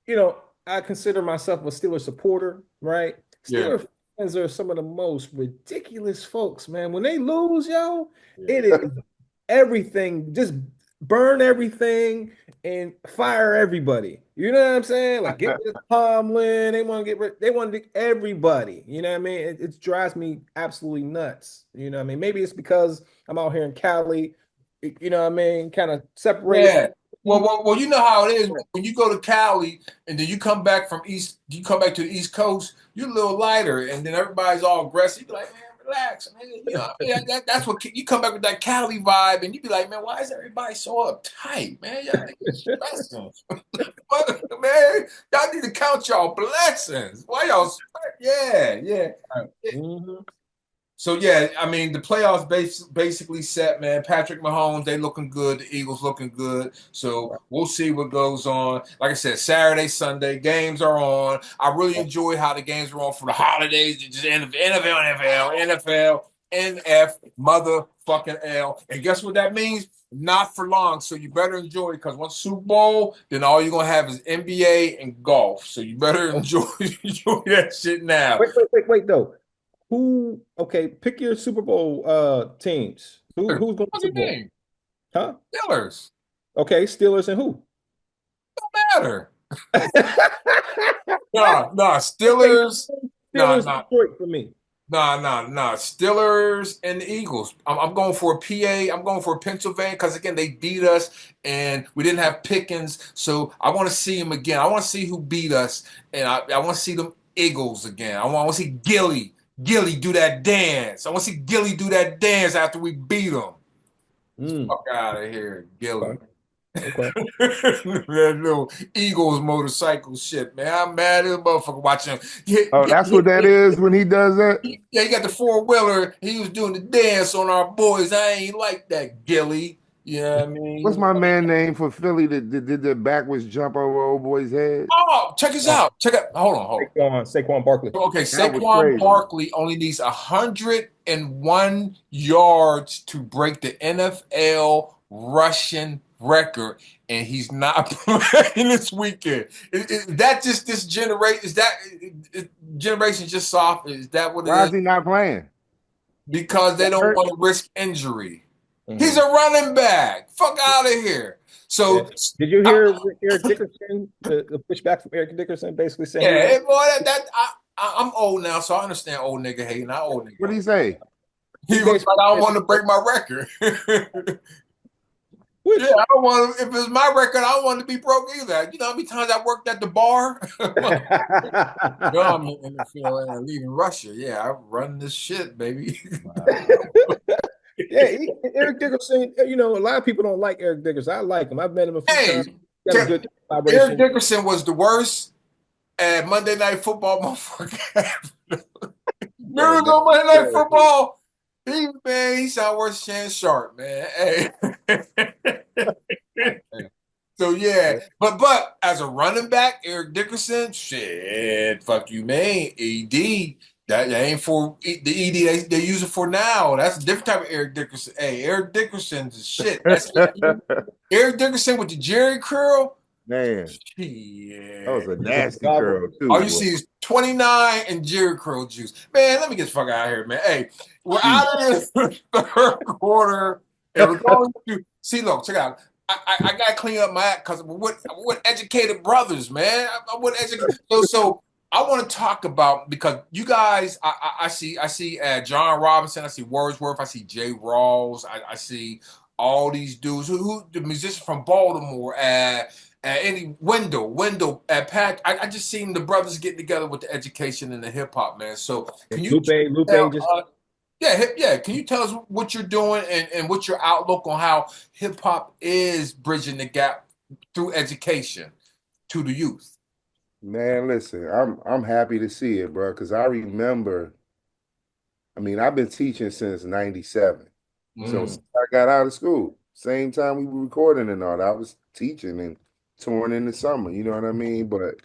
I consider myself a Steeler supporter, right? Yeah, Steeler fans are some of the most ridiculous folks, man. When they lose, yo, yeah. it is everything, just burn everything and fire everybody. You know what I'm saying? Like get rid of Tomlin. They want to get rid, they want to everybody. You know what I mean? It drives me absolutely nuts. You know what I mean? Maybe it's because I'm out here in Cali, you know what I mean, kind of separated from Yeah. Well, you know how it is when you go to Cali and then you come back you come back to the East Coast, you're a little lighter, and then everybody's all aggressive. You be like, man, relax, man. You know, that's what you come back with that Cali vibe, and you be like, man, why is everybody so uptight, man? Y'all niggas stressing, man. Y'all need to count y'all blessings. Why y'all? Yeah, yeah. Mhm. So yeah, I mean the playoffs basically set, man. Patrick Mahomes, they looking good. The Eagles looking good. So we'll see what goes on. Like I said, Saturday, Sunday games are on. I really enjoy how the games were on for the holidays. Just NFL, NF, motherfucking L. And guess what that means? Not for long. So you better enjoy it because once Super Bowl, then all you're gonna have is NBA and golf. So you better enjoy that shit now. Wait, though. Okay, pick your Super Bowl teams. Who's going to What's your Super Bowl? name? Huh? Steelers. Okay, Steelers and who? Matter. Nah, Okay, Steelers. Nah, Steelers nah, Detroit for me. nah. Steelers and the Eagles. I'm going for a PA. I'm going for Pennsylvania because again they beat us and we didn't have Pickens, so I want to see them again. I want to see who beat us, and I want to see them Eagles again. I want to see Gilly do that dance. I want to see Gilly do that dance after we beat them. Mm, Fuck out of here, Gilly. okay. Okay. That little Eagles motorcycle shit, man. I'm mad as a motherfucker watching him. Oh, that's what that is when he does that? Yeah, he got the four-wheeler. He was doing the dance on our boys. I ain't like that, Gilly. You know what I What's mean? my man name for Philly that did the backwards jump over old boy's head? Oh, check this Uh, out. Check out. Hold on. Saquon Barkley. Okay, That was Saquon crazy. Barkley only needs 101 yards to break the NFL rushing record, and he's not playing this weekend. That just this generation is that generation just soft? Is that what it Why is? is he not playing? Because they Got don't hurt? want to risk injury. He's Mhm. a running back. Fuck out of here. Yeah. So, Did you I, hear Eric Dickerson, the pushback from Eric Dickerson, basically saying he was yeah, going boy, I'm old now, so I understand old nigga hating. I old What nigga. did he say? he He was basically like, I don't said, want to break my record. Yeah, which I don't want to. If it's my record, I don't want to be broke either. You know how many times I worked at the bar? No, I'm in the NFL and leaving Russia. Yeah, I run this shit, baby. Wow. yeah, Eric Dickerson, a lot of people don't like Eric Dickerson. I like him. I've met him a few times. Hey, Got a good Eric vibration. Dickerson was the worst at Monday Night Football, motherfucker. What a Remember on nasty Monday Night character. Football? He sound worse than Shannon Sharp, man. Hey. So yeah, but as a running back, Eric Dickerson, shit, fuck you, man. ED, that ain't for the ED they use it for now. That's a different type of Eric Dickerson. Hey, Eric Dickerson's shit. That's Eric Dickerson with the Jerry curl. Man, that was Shit. a With the nasty goggles. curl too, All you boy. see is 29 and Jerry curl juice. Man, let me get the fuck out of here, man. Hey, we're Jeez. out of this third quarter, and we're going to see. Look, check it out. I gotta clean up my act because we're with educated brothers, man. I'm with educated. So I want to talk about because you guys, I see John Robinson, I see Wordsworth, I see Jay Rawls, I see all these dudes who the musician from Baltimore, any Wendell, Pat. I just seen the brothers getting together with the education and the hip hop, man. So can you Lupe tell just yeah, yeah. Can you tell us what you're doing and what's your outlook on how hip hop is bridging the gap through education to the youth? Man, listen, I'm happy to see it, bro, because I remember, I mean, I've been teaching since '97. So Mm, since I got out of school, same time we were recording and all that, I was teaching and touring in the summer, you know what I mean? But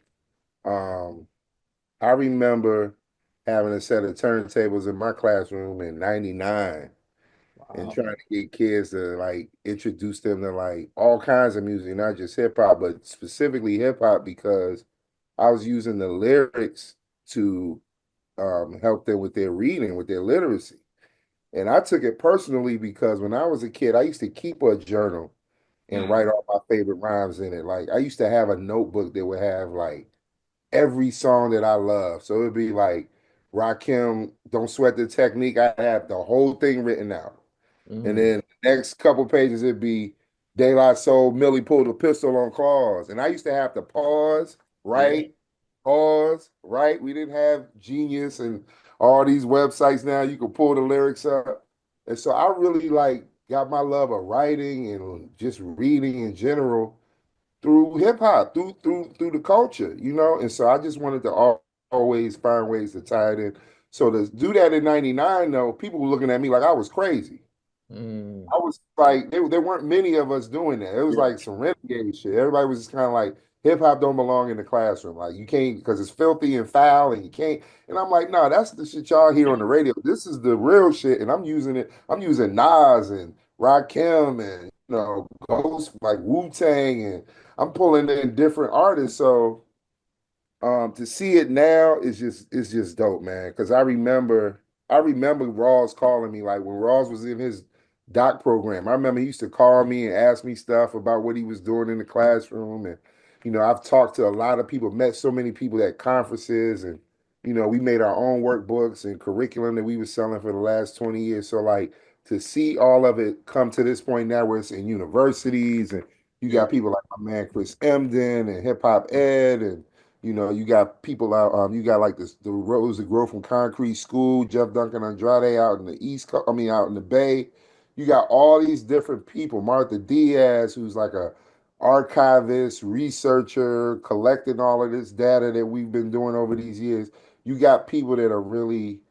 um I remember having a set of turntables in my classroom in '99 and wow. trying to get kids to like introduce them to like all kinds of music, not just hip hop, but specifically hip hop because I was using the lyrics to help them with their reading, with their literacy. And I took it personally because when I was a kid, I used to keep a journal and mm, write all my favorite rhymes in it. Like I used to have a notebook that would have like every song that I love. So it'd be like Rakim, Don't Sweat the Technique. I have the whole thing written out. And Mm, then the next couple pages, it'd be De La Soul, Millie pulled a pistol on Claus. And I used to have to pause, yeah. right? Pause, right? We didn't have Genius and all these websites now. You could pull the lyrics up. And so I really like got my love of writing and just reading in general through hip hop, through the culture, you know. And so I just wanted to always find ways to tie it in. So to do that in '99, though, people were looking at me like I was crazy. mm, I was like, there weren't many of us doing that. It was like some renegade shit. Everybody was just kind of like, hip hop don't belong in the classroom. Like you can't because it's filthy and foul, and you can't. And I'm like, no, that's the shit y'all hear on the radio. This is the real shit, and I'm using it. I'm using Nas and Rakim and Ghost like Wu Tang, and I'm pulling in different artists. So to see it now is just dope, man. Because I remember Ross calling me like when Ross was in his doc program. I remember he used to call me and ask me stuff about what he was doing in the classroom, and I've talked to a lot of people, met so many people at conferences, and we made our own workbooks and curriculum that we were selling for the last 20 years. So like to see all of it come to this point now where it's in universities and you Yeah. got people like my man Chris Emden and Hip Hop Ed and you got people out. You got like the Rose that grow from Concrete School, Jeff Duncan Andrade out in the East Coast. I mean, out in the Bay. You got all these different people. Martha Diaz, who's like a archivist, researcher, collecting all of this data that we've been doing over these years. You got people that are really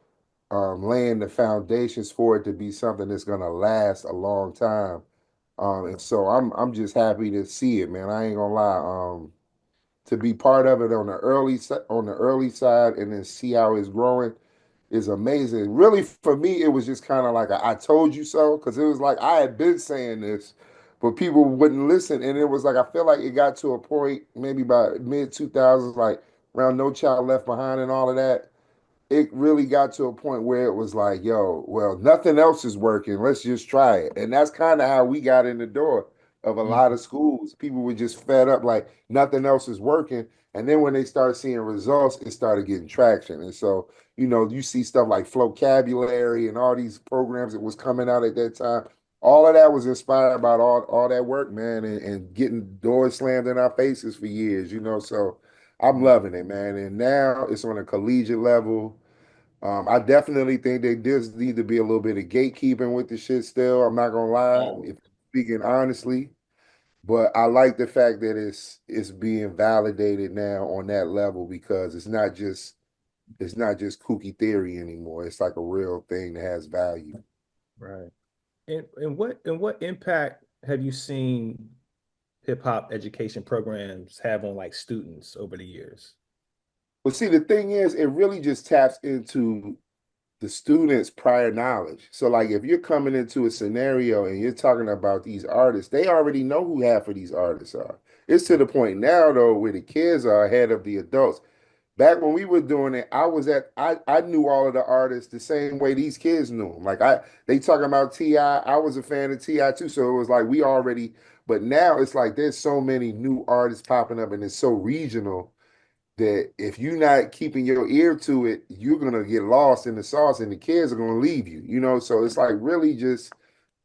laying the foundations for it to be something that's going to last a long time. And so I'm just happy to see it, man. I ain't gonna lie. To be part of it on the early side and then see how it's growing is amazing. Really, for me, it was just kind of like I told you so because it was like I had been saying this, but people wouldn't listen, and it was like I feel like it got to a point maybe by mid 2000s, like around No Child Left Behind and all of that it really got to a point where it was like, yo, well, nothing else is working. Let's just try it. And that's kind of how we got in the door of a lot mm, of schools. People were just fed up, like nothing else is working. And then when they started seeing results, it started getting traction. And so, you see stuff like vocabulary and all these programs that was coming out at that time. All of that was inspired by all that work, man, and getting doors slammed in our faces for years. So I'm mm. loving it, man. And now it's on a collegiate level. I definitely think they just need to be a little bit of gatekeeping with the shit still. I'm not gonna lie, Oh, if speaking honestly, but I like the fact that it's being validated now on that level because it's not just kooky theory anymore. It's like a real thing that has value. Right. And what impact have you seen hip hop education programs have on like students over the years? But see, the thing is, it really just taps into the students' prior knowledge. So, like, if you're coming into a scenario and you're talking about these artists, they already know who half of these artists are. It's to the point now, though, where the kids are ahead of the adults. Back when we were doing it, I knew all of the artists the same way these kids knew them. Like they talking about Ti, I was a fan of Ti too, so it was like we already. But now it's like there's so many new artists popping up, and it's so regional that if you're not keeping your ear to it, you're gonna get lost in the sauce and the kids are gonna leave you, you know. So it's like really just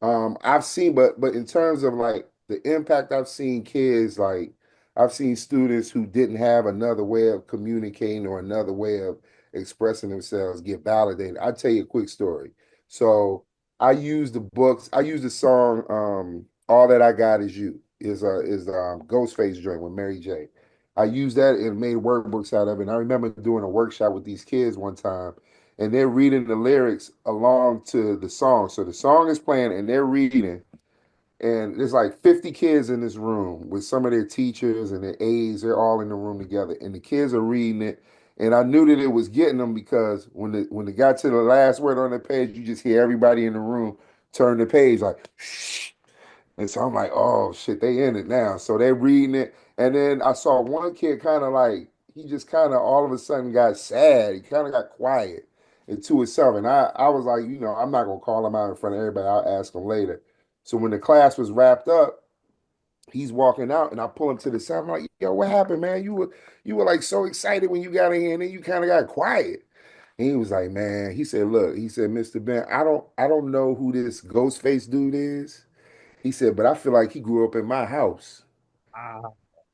I've seen, but in terms of like the impact I've seen kids like I've seen students who didn't have another way of communicating or another way of expressing themselves get validated. I'll tell you a quick story. So I use the song All That I Got Is You is Ghostface joint with Mary J. I used that and made workbooks out of it. And I remember doing a workshop with these kids one time, and they're reading the lyrics along to the song. So the song is playing, and they're reading. And there's like 50 kids in this room with some of their teachers and their aides. They're all in the room together, and the kids are reading it. And I knew that it was getting them because when it got to the last word on the page, you just hear everybody in the room turn the page like, shh. And so I'm like, oh shit, they in it now. So they're reading it. And then I saw one kid kind of like, he just kind of all of a sudden got sad. He kind of got quiet and to himself. And I was like, you know, I'm not gonna call him out in front of everybody. I'll ask him later. So when the class was wrapped up, he's walking out and I pull him to the side. I'm like, yo, what happened, man? You were like so excited when you got in here and then you kind of got quiet. And he was like, man, he said, look, he said, Mr. Ben, I don't know who this ghost face dude is. He said, but I feel like he grew up in my house. Ah,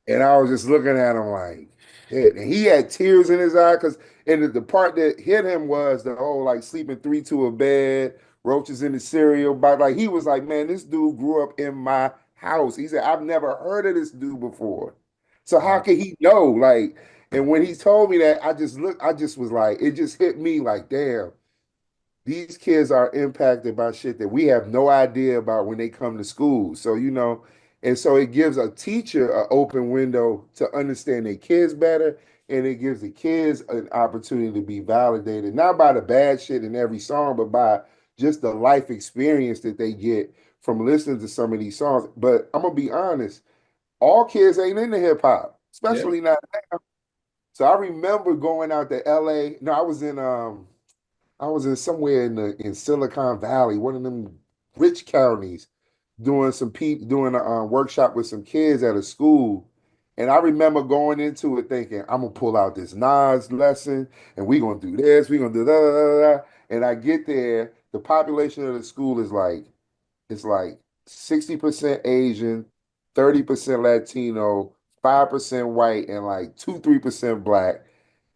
And I was just looking at him like, shit. And he had tears in his eye because and the part that hit him was the whole like sleeping three to a bed, roaches in the cereal. But like he was like, man, this dude grew up in my house. He said, I've never heard of this dude before. So how could he know? Like, and when he told me that, I just was like, it just hit me like, damn, these kids are impacted by shit that we have no idea about when they come to school. So, you know, and so it gives a teacher an open window to understand their kids better. And it gives the kids an opportunity to be validated, not by the bad shit in every song, but by just the life experience that they get from listening to some of these songs. But I'm going to be honest, all kids ain't into hip hop, Yeah. especially not. So I remember going out to LA. No, I was in somewhere in Silicon Valley, one of them rich counties, doing a workshop with some kids at a school. And I remember going into it thinking, I'm gonna pull out this Nas lesson and we're gonna do this, we're gonna do that. And I get there, the population of the school is like it's like 60% Asian, 30% Latino, 5% white, and like 2-3% black.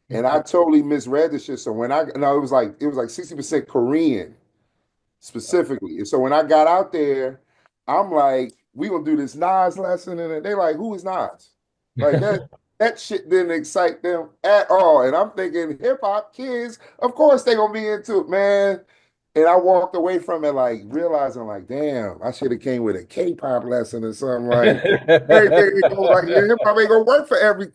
And I totally misread the shit. So when I no, it was like 60% Korean specifically. And so when I got out there, I'm like, we gonna do this Nas lesson, and they like, who is Nas? Like that shit didn't excite them at all. And I'm thinking hip hop kids, of course they gonna be into it, man. And I walked away from it like realizing like, damn, I should have came with a K-pop lesson or something like everything ain't gonna, like hip hop ain't gonna work for every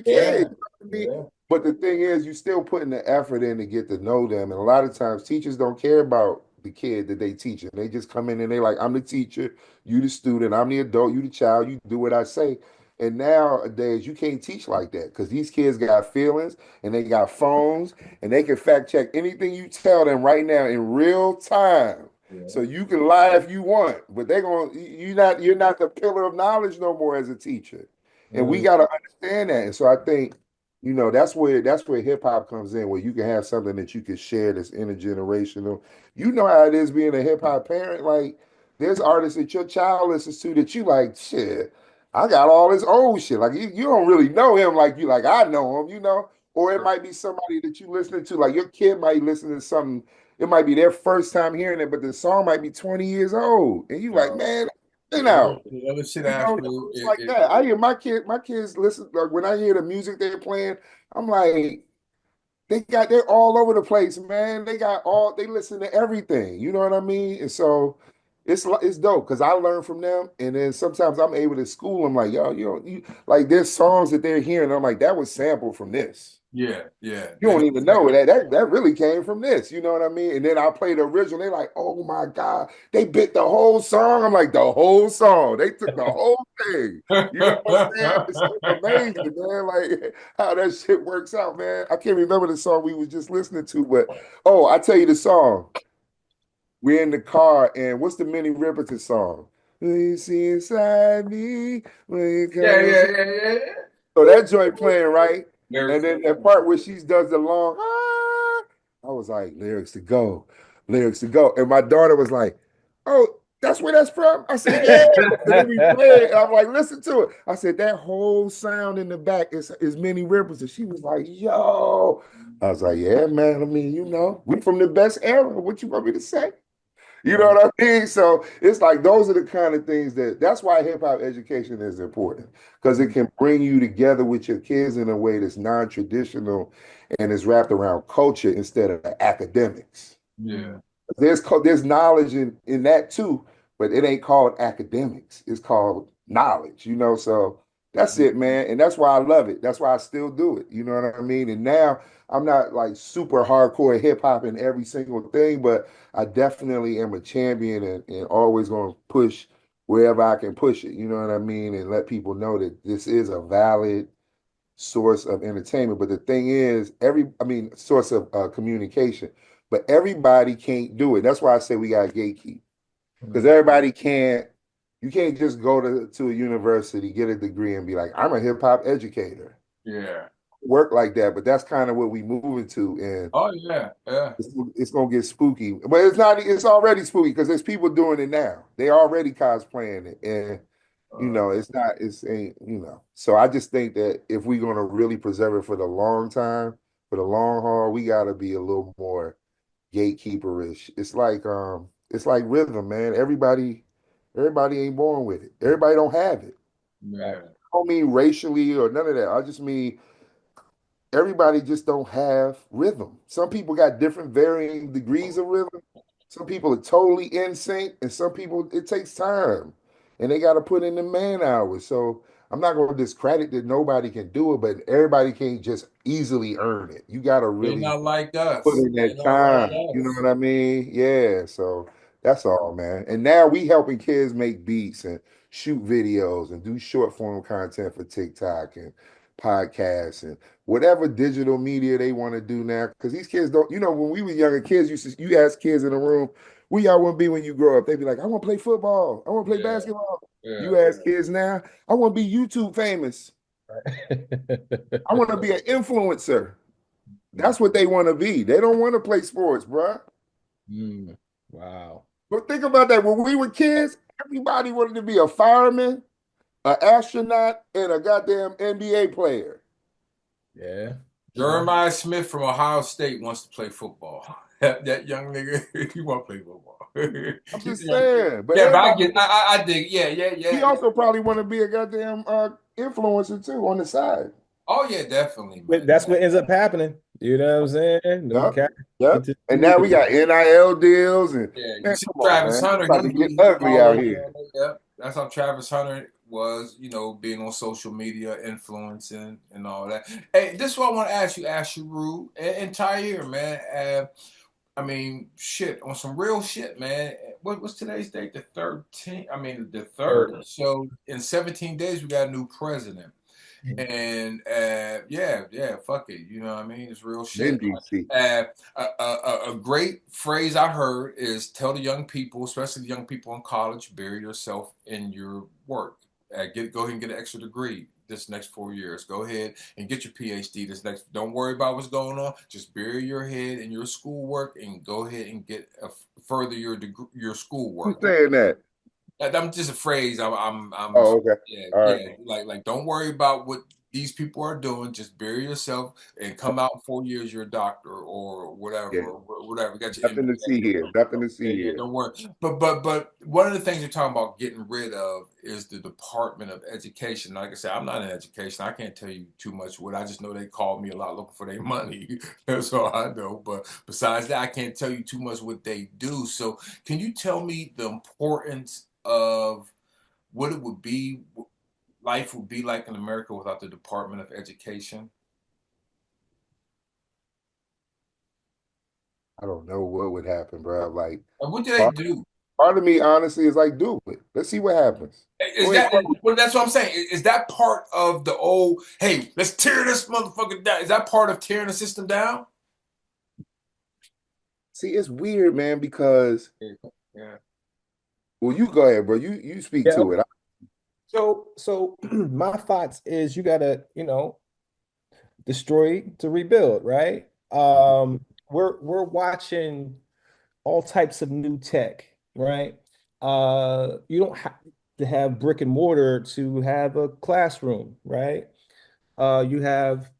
Yeah. kid. You know what I mean? Yeah. But the thing is, you still putting the effort in to get to know them. And a lot of times teachers don't care about the kid that they teaching. They just come in and they like, I'm the teacher, you the student, I'm the adult, you the child, you do what I say. And nowadays you can't teach like that because these kids got feelings and they got phones and they can fact check anything you tell them right now in real time. Yeah. So you can lie if you want, but you're not the pillar of knowledge no more as a teacher. And we Mm. gotta understand that. And so I think that's where hip hop comes in, where you can have something that you can share that's intergenerational. You know how it is being a hip hop parent. Like there's artists that your child listens to that you like, shit, I got all this old shit. Like you don't really know him like you like I know him, you know? Or it might be somebody that you listening to, like your kid might listen to something, it might be their first time hearing it, but the song might be 20 years old. And you like, Uh, man, you the other, know. the other shit You I asked know, you, it's like that. I hear my kids listen like when I hear the music they're playing, I'm like, they're all over the place, man. They listen to everything. You know what I mean? And so it's dope because I learn from them, and then sometimes I'm able to school them like, yo, you like there's songs that they're hearing. I'm like, that was sampled from this. yeah, yeah. You don't even know that really came from this. You know what I mean? And then I play the original. They're like, oh my God, they bit the whole song. I'm like, the whole song. They took the whole thing. You know what I'm saying? It's so amazing, man. Like how that shit works out, man. I can't remember the song we was just listening to, but oh, I tell you the song. We're in the car, and what's the Minnie Riperton song? Will you see inside me when you Yeah, come yeah, inside? yeah, yeah, So that joint playing, right? And then that part where she does the long, I was like, lyrics to go. And my daughter was like, oh, that's where that's from? I said, yeah. And then we played, and I'm like, listen to it. I said, that whole sound in the back is Minnie Ripples. And she was like, yo. I was like, yeah, man. I mean, we from the best era. What you want me to say? You know what I mean? So it's like those are the kind of things that's why hip hop education is important because it can bring you together with your kids in a way that's non-traditional and is wrapped around culture instead of academics. Yeah. There's knowledge in that too, but it ain't called academics. It's called knowledge. So that's it, man. And that's why I love it. That's why I still do it. You know what I mean? And now I'm not like super hardcore hip hop in every single thing, but I definitely am a champion and always going to push wherever I can push it. You know what I mean? And let people know that this is a valid source of entertainment. But the thing is, source of communication. But everybody can't do it. That's why I say we got to gatekeep because everybody can't. You can't just go to a university, get a degree, and be like, I'm a hip hop educator. Yeah. Work like that, but that's kind of what we moving to, and Oh yeah, yeah. it's gonna get spooky. But it's not. It's already spooky because there's people doing it now. They already cosplaying it, and it's not. It's ain't. So I just think that if we're gonna really preserve it for the long time, for the long haul, we gotta be a little more gatekeeperish. It's like rhythm, man. Everybody ain't born with it. Everybody don't have it. I Yeah. don't mean racially or none of that. I just mean everybody just don't have rhythm. Some people got different varying degrees of rhythm. Some people are totally in sync, and some people it takes time, and they got to put in the man hours. So I'm not going to discredit that nobody can do it, but everybody can't just easily earn it. You got to They really not like put us. in They that not like time. You know us. what I mean? Yeah. So that's all, man. And now we helping kids make beats and shoot videos and do short form content for TikTok and podcasts and whatever digital media they want to do now. Because these kids don't, when we were younger kids, you ask kids in the room, where y'all want to be when you grow up? They'd be like, I want to play football. I want to play Yeah. basketball. Yeah. You ask kids now, I want to be YouTube famous. I want to be an influencer. That's what they want to be. They don't want to play sports, bruh. Wow. But think about that. When we were kids, everybody wanted to be a fireman, an astronaut, and a goddamn NBA player. Yeah. Jeremiah Smith from Ohio State wants to play football. That young nigga, he want to play football. I'm just saying. But Yeah, but I everybody, get, I dig. Yeah, yeah, he yeah. also probably want to be a goddamn influencer too on the side. Oh yeah, definitely, But man. that's what ends up happening. You know what I'm saying? Them Yep. cats Yep. into And now we got NIL deals and Yeah, you man, see come on, Travis man. It's Hunter, about to him get losing ugly out followers. here. Yep, that's how Travis Hunter was, being on social media, influencing and all that. Hey, this is what I want to ask you, Asheru and Tahir, man. I mean, shit, on some real shit, man. What's today's date? The 13th? I mean, the 3rd. So in 17 days, we got a new president. And yeah, fuck it. You know what I mean? It's real In shit. DC. A great phrase I heard is tell the young people, especially the young people in college, bury yourself in your work. Go ahead and get an extra degree this next 4 years. Go ahead and get your PhD this next. Don't worry about what's going on. Just bury your head in your schoolwork and go ahead and further your degree, your Who's schoolwork. saying that? I'm just a phrase. I'm Oh, okay. yeah, All right. yeah. Like, don't worry about what these people are doing. Just bury yourself and come out in 4 years. You're a doctor or Yeah. whatever, whatever. You got your Nothing to see MBA. here. Nothing to Yeah, see yeah. here. Don't worry. But one of the things you're talking about getting rid of is the Department of Education. Like I said, I'm not in education. I can't tell you too much. What I just know they called me a lot looking for their money. That's all I know. But besides that, I can't tell you too much what they do. So can you tell me the importance of what it would be, life would be like in America without the Department of Education? I don't know what would happen, bro. Like, And what do they part, do? part of me, honestly, is like, do it. Let's see what happens. Is Go ahead. that well? That's what I'm saying. Is that part of the old? Hey, let's tear this motherfucker down. Is that part of tearing the system down? See, it's weird, man, because Yeah. well, you go ahead, bro. You speak Yeah. to it. So my thoughts is you gotta, destroy to rebuild, right? We're watching all types of new tech, right? You don't have to have brick and mortar to have a classroom, right? You have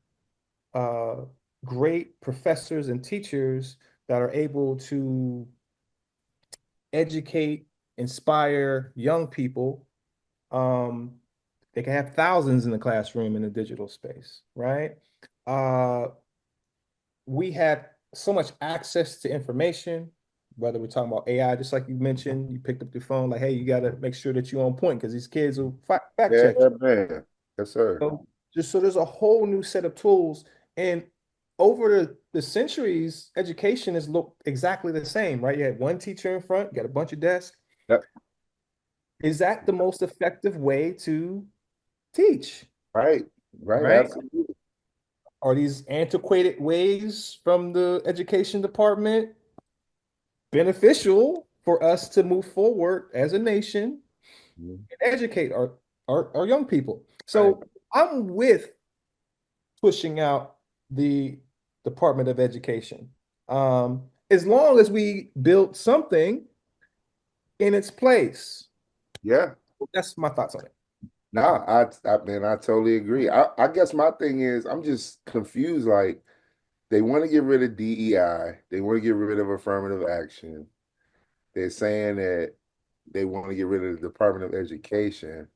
uh, great professors and teachers that are able to educate, inspire young people. Um, they can have thousands in the classroom in the digital space, right? Uh, we had so much access to information, whether we're talking about AI, just like you mentioned, you picked up your phone, like, hey, you got to make sure that you're on point because these kids will fact Yeah, check you. man. Yes, sir. So just so there's a whole new set of tools. And over the centuries, education has looked exactly the same, right? You had one teacher in front, you got a bunch of desks. Yep. Is that the most effective way to teach? Right. Right. Right? Absolutely. Are these antiquated ways from the education department beneficial for us to move forward as a nation Mhm. and educate our young people? Right. So I'm with pushing out the Department of Education. As long as we build something in its place. Yeah. That's my thoughts on it. No, I totally agree. I guess my thing is I'm just confused. Like they want to get rid of DEI, they want to get rid of affirmative action. They're saying that they want to get rid of the Department of Education,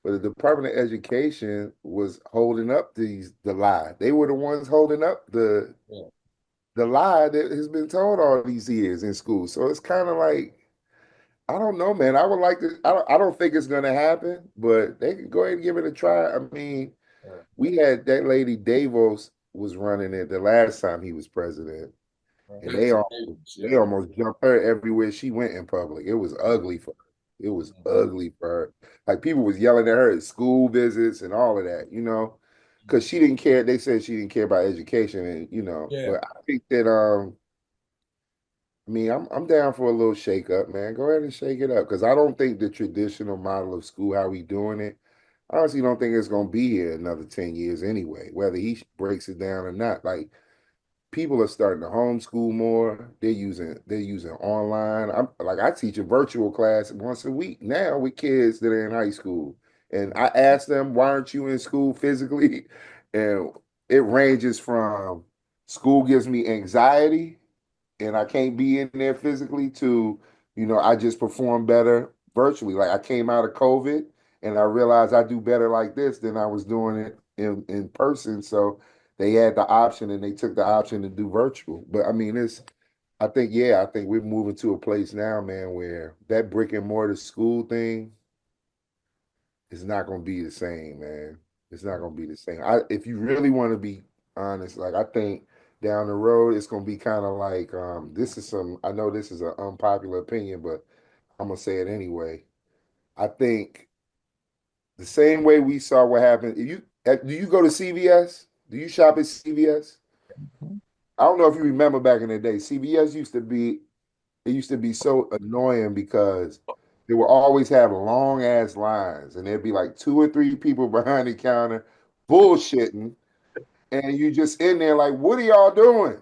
but the Department of Education was holding up the lie. They were the ones holding up Yeah. the lie that has been told all these years in school. So it's kind of like I don't know, man. I would like to. I don't think it's gonna happen, but they can go ahead and give it a try. I mean, Yeah. we had that lady Davos was running it the last time he was president, and Hillary Davis, they yeah. almost jumped her everywhere she went in public. It was ugly for her. It was Mhm. ugly for her. Like people was yelling at her at school visits and all of that, because she didn't care. They said she didn't care about education, and Yeah. But I think that I mean, I'm down for a little shake up, man. Go ahead and shake it up because I don't think the traditional model of school, how we doing it, I honestly don't think it's gonna be here another 10 years anyway, whether he breaks it down or not. Like people are starting to homeschool more. They're using online. I teach a virtual class once a week now with kids that are in high school. And I ask them, why aren't you in school physically? And it ranges from school gives me anxiety and I can't be in there physically to, I just perform better virtually. Like I came out of COVID and I realized I do better like this than I was doing it in person. So they had the option and they took the option to do virtual. But I mean, I think we're moving to a place now, man, where that brick and mortar school thing is not going to be the same, man. It's not going to be the same. If you really want to be honest, like I think down the road it's going to be kind of like I know this is an unpopular opinion, but I'm going to say it anyway. I think the same way we saw what happened. Do you go to CVS? Do you shop at CVS? I don't know if you remember back in the day. CVS used to be so annoying because they would always have long ass lines, and there'd be like two or three people behind the counter bullshitting, and you just in there like, what are y'all doing?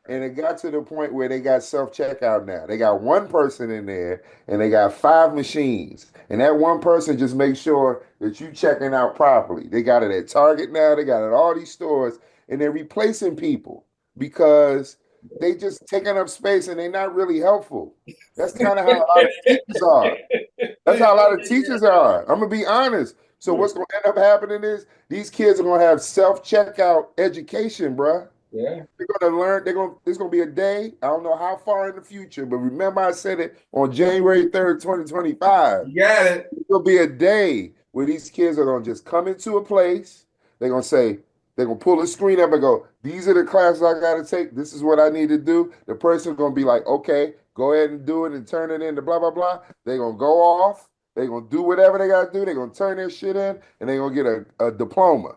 And it got to the point where they got self checkout now. They got one person in there and they got five machines. And that one person just makes sure that you checking out properly. They got it at Target now, they got it at all these stores, and they're replacing people because they just taking up space and they're not really helpful. That's kind of how a lot of teachers are. That's how a lot of teachers are. I'm gonna be honest. So what's gonna end up happening is these kids are gonna have self checkout education, bruh. Yeah. They're gonna learn. There's gonna be a day. I don't know how far in the future, but remember I said it on January 3rd, 2025. You got it. There'll be a day where these kids are gonna just come into a place. They're gonna say, they're gonna pull the screen up and go, these are the classes I gotta take. This is what I need to do. The person's gonna be like, okay, go ahead and do it and turn it into blah blah blah. They're gonna go off. They're gonna do whatever they gotta do. They're gonna turn their shit in and they're gonna get a diploma.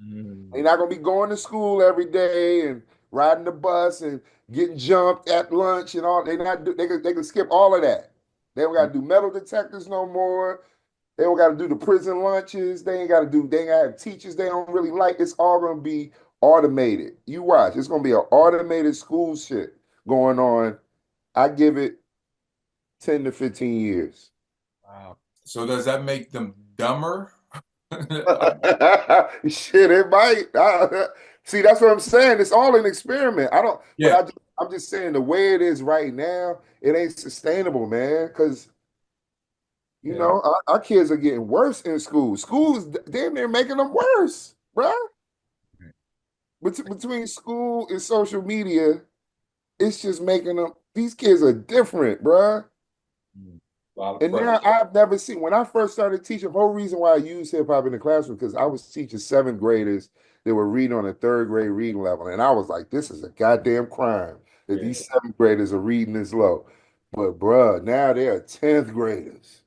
They're Mm. not gonna be going to school every day and riding the bus and getting jumped at lunch and all. They not do, they can skip all of that. They don't gotta do metal detectors no more. They don't gotta do the prison lunches. They ain't gotta have teachers they don't really like. It's all gonna be automated. You watch, it's gonna be an automated school shit going on. I give it 10 to 15 years. Wow. So does that make them dumber? Shit, it might. See, that's what I'm saying. It's all an experiment. I don't, but Yeah, I'm just saying the way it is right now, it ain't sustainable, man. Because yeah. our kids are getting worse in school. Schools damn near making them worse, bruh. Between school and social media, it's just making them. These kids are different, bruh. A lot of And pressure. now I've never seen when I first started teaching. The whole reason why I used hip hop in the classroom because I was teaching seventh graders that were reading on a third grade reading level, and I was like, "This is a goddamn crime that Yeah. these seventh graders are reading this low." But bruh, now they're 10th graders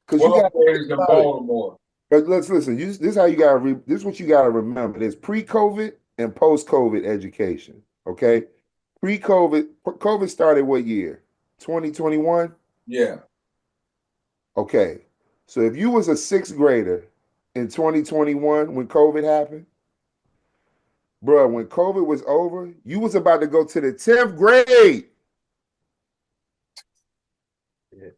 because you 12 got to think graders in about it. Baltimore. But let's listen. This is how you got to. This is what you got to remember. There's pre-COVID and post-COVID education. Okay, pre-COVID, COVID started what year? 2021. Yeah. Okay. So if you was a sixth grader in 2021 when COVID happened, bro, when COVID was over, you was about to go to the 10th grade. Yeah.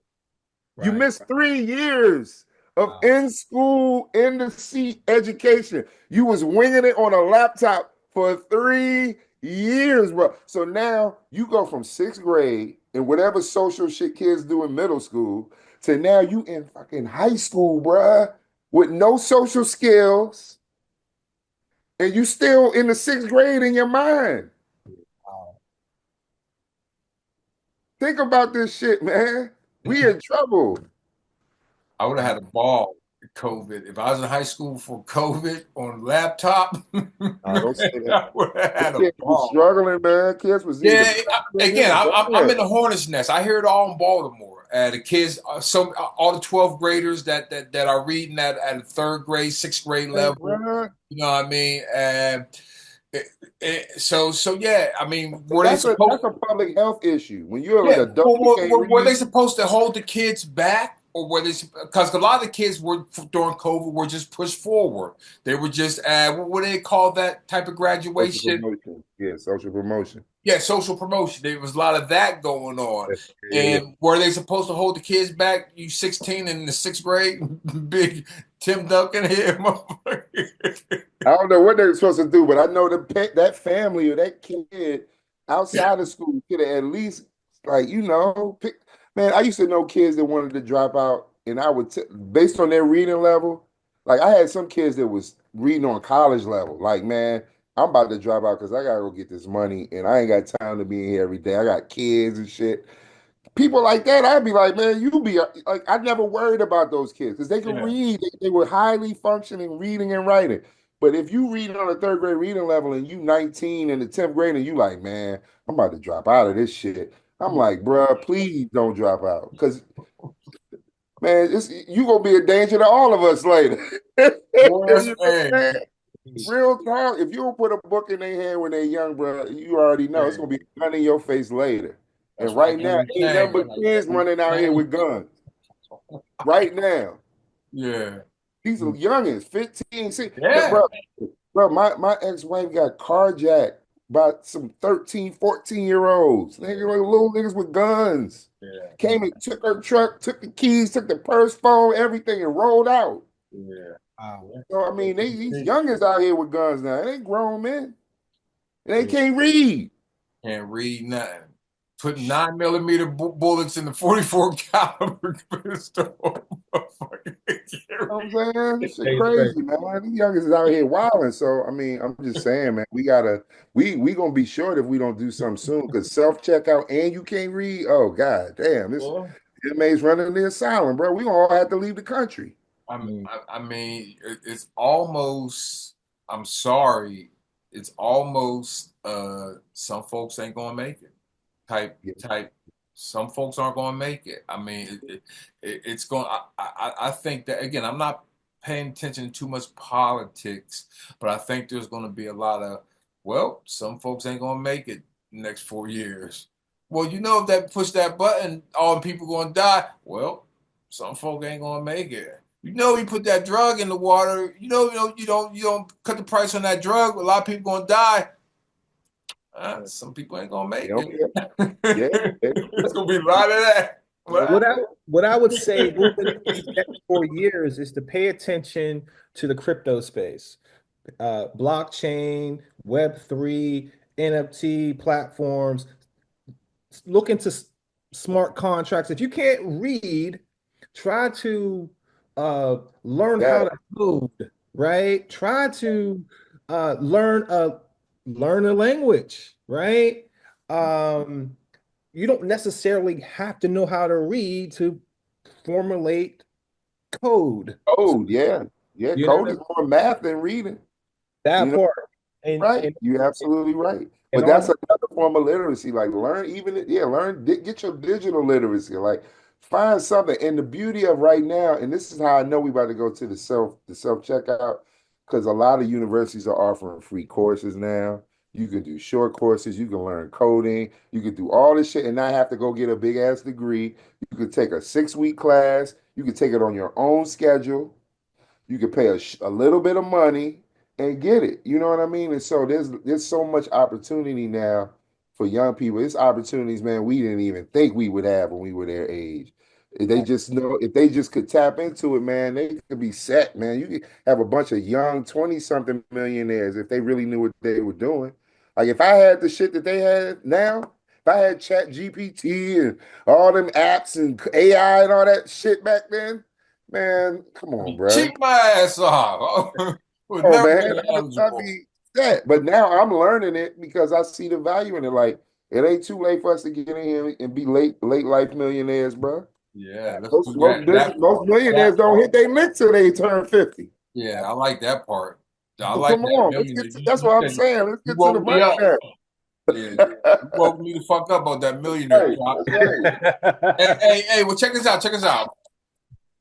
You Right. missed 3 years of Wow. in-school, in-the-seat education. You was winging it on a laptop for 3 years, bro. So now you go from sixth grade and whatever social shit kids do in middle school to now you in fucking high school, bruh, with no social skills, and you still in the sixth grade in your mind. Wow. Think about this shit, man. We in trouble. I would have had a ball with COVID. If I was in high school for COVID on laptop, Don't say man, that. I would have The had a kids was ball. struggling, man. Kids was either Yeah, graduating again, or I'm in bad. the hornet's nest. I hear it all in Baltimore. The kids, all the 12th graders that are reading at a third grade, sixth grade Hey, level. bro. You know what I mean? And so yeah. I mean, But were they that's supposed? a public health issue. When you're an Yeah, adult, you can't were they read. supposed to hold the kids back, or were they? Because a lot of the kids were during COVID were just pushed forward. They were just what do they call that type of Social graduation? promotion. Yeah, social promotion. Yeah, social promotion. There was a lot of that going on. Yeah, yeah, yeah. And were they supposed to hold the kids back? You 16 in the sixth grade, big Tim Duncan here, motherfucker. I don't know what they're supposed to do, but I know that family or that kid outside of school could have at least, like, pick. Man, I used to know kids that wanted to drop out, and I would, based on their reading level, like, I had some kids that was reading on college level. Like, man, I'm about to drop out because I gotta go get this money, and I ain't got time to be in here every day. I got kids and shit. People like that, I'd be like, man, you be like, I never worried about those kids because they could Yeah, read. They were highly functioning reading and writing. But if you read on a third grade reading level and you 19 in the 10th grade and you like, man, I'm about to drop out of this shit. I'm like, bruh, please don't drop out. Because, man, you going to be a danger to all of us later. yes, You know what I'm man. saying? Real talk. If you don't put a book in their hand when they're young, bro, you already know it's Man, gonna be a gun in your face later. that's And why I right can't now, read ain't nothing Shane. but kids running out here with guns. Right now, Yeah, these are youngins, 15, 16. yeah, Bro, my ex-wife got carjacked by some 13, 14-year-olds. Nigga, like little niggas with guns. yeah, Came and took her truck, took the keys, took the purse, phone, everything, and rolled out. yeah. Wow. So I mean, these youngins out here with guns now. They ain't grown men. And they can't read. Can't read nothing. Put 9 millimeter bullets in the 44 caliber pistol. You know what I'm saying? This shit Hey, Dre. crazy, man. These youngins is out here wilding. So I mean, I'm just saying, man, we gonna be short if we don't do something soon. Cause self-checkout and you can't read. Oh god damn, this Yeah. inmates running the asylum, bro. We gonna all have to leave the country. I mean, it's almost. I'm sorry. It's almost. Some folks ain't gonna make it. Yeah. Type. Some folks aren't gonna make it. I mean, it's going. I think that again. I'm not paying attention to too much politics, but I think there's gonna be a lot of. Well, some folks ain't gonna make it next 4 years. Well, if that push that button, all the people gonna die. Well, some folk ain't gonna make it. You know, you put that drug in the water. You don't cut the price on that drug. A lot of people gonna die. Some people ain't gonna make Yeah, it. yeah, yeah. It's gonna be a lot of that. What I would say moving into these next 4 years is to pay attention to the crypto space, blockchain, Web3, NFT platforms. Look into smart contracts. If you can't read, try to learn Yeah. how to code, right? Try to learn a language, right? You don't necessarily have to know how to read to formulate code. Oh, yeah. Yeah, You know code is more math than reading. that You know, part, and right. and You're absolutely right. and But that's also another form of literacy. Like get your digital literacy. Like find something. And the beauty of right now, and this is how I know we about to go to the self checkout, because a lot of universities are offering free courses now. You can do short courses, you can learn coding, you can do all this shit and not have to go get a big ass degree. You could take a 6 week class, you can take it on your own schedule. You can pay a little bit of money and get it. You know what I mean? And so there's so much opportunity now for young people. It's opportunities, man, we didn't even think we would have when we were their age. If they just could tap into it, man, they could be set, man. You could have a bunch of young 20-something millionaires if they really knew what they were doing. Like if I had the shit that they had now, if I had Chat GPT and all them apps and AI and all that shit back then, man, come on, bro. Cheat my ass off. Was Oh never man, been I'd eligible. be set. But now I'm learning it because I see the value in it. Like it ain't too late for us to get in here and be late life millionaires, bro. Yeah, let's Most do most that. business, That most part. millionaires That don't hit part. their lick till they turn 50. Yeah, I like that part. I So like come that on, let's millionaire. get to that's You what I'm said saying. Let's you get to the woke me money up. now. Yeah, you woke me the fuck up on that millionaire Right, talk. that's right. Hey, well, check this out. Check this out.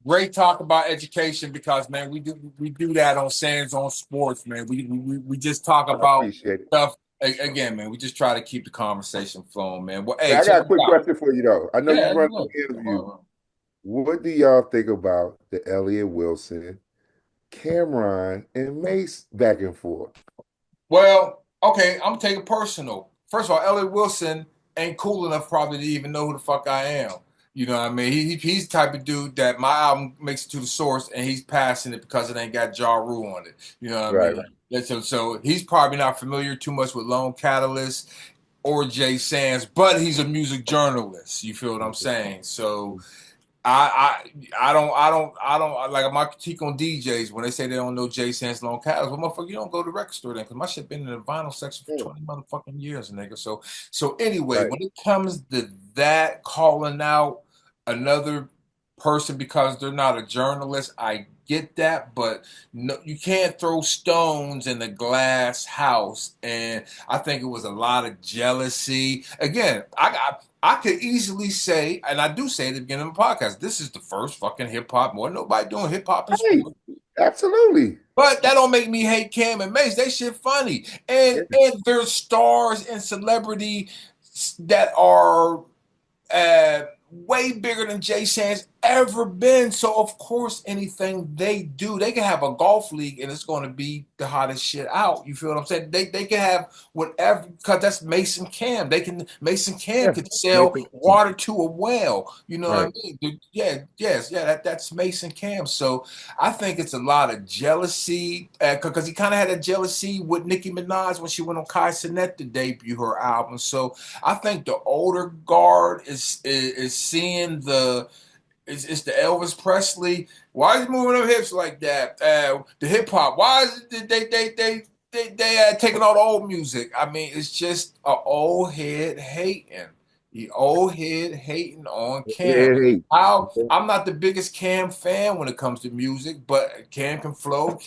Great talk about education because man, we do that on Sands on Sports, man. We just talk I about appreciate it. stuff again, man. We just try to keep the conversation flowing, man. Well, hey, Man, I check got a this quick out. question for you though. I know you Yeah, run look, the come interview. on. What do y'all think about the Elliott Wilson, Cameron, and Mace back and forth? Well, okay, I'm taking personal. First of all, Elliot Wilson ain't cool enough probably to even know who the fuck I am. You know what I mean? He's the type of dude that my album makes it to the source and he's passing it because it ain't got Ja Rule on it. You know what I Right. mean? So he's probably not familiar too much with Lone Catalyst or Jay Sands, but he's a music journalist. You feel what I'm saying? So I don't like my critique on DJs when they say they don't know Jay Sands Long Catalyst. Well, motherfucker, you don't go to the record store then because my shit been in the vinyl section for 20 motherfucking years, nigga. So anyway, Right. when it comes to that calling out another person because they're not a journalist, I get that, but no, you can't throw stones in the glass house. And I think it was a lot of jealousy. Again, I could easily say, and I do say at the beginning of the podcast, this is the first fucking hip hop. More nobody doing hip hop in Hey, sports. absolutely. But that don't make me hate Cam and Mace. They shit funny. And there's stars and celebrity that are way bigger than Jay Sands ever been. So of course, anything they do, they can have a golf league and it's going to be the hottest shit out. You feel what I'm saying? They can have whatever because that's Mason Cam. Mason Cam Yeah. could sell Mason King. water to a well. You know what I Right. mean? Yeah. That's Mason Cam. So I think it's a lot of jealousy because he kind of had a jealousy with Nicki Minaj when she went on Kai Cenat to debut her album. So I think the older guard is seeing it's the Elvis Presley. Why is he moving them hips like that? The hip hop. Why is it they taking all the old music? I mean, it's just a old head hating. The old head hating on Cam. Hey, I'm not the biggest Cam fan when it comes to music, but Cam can flow.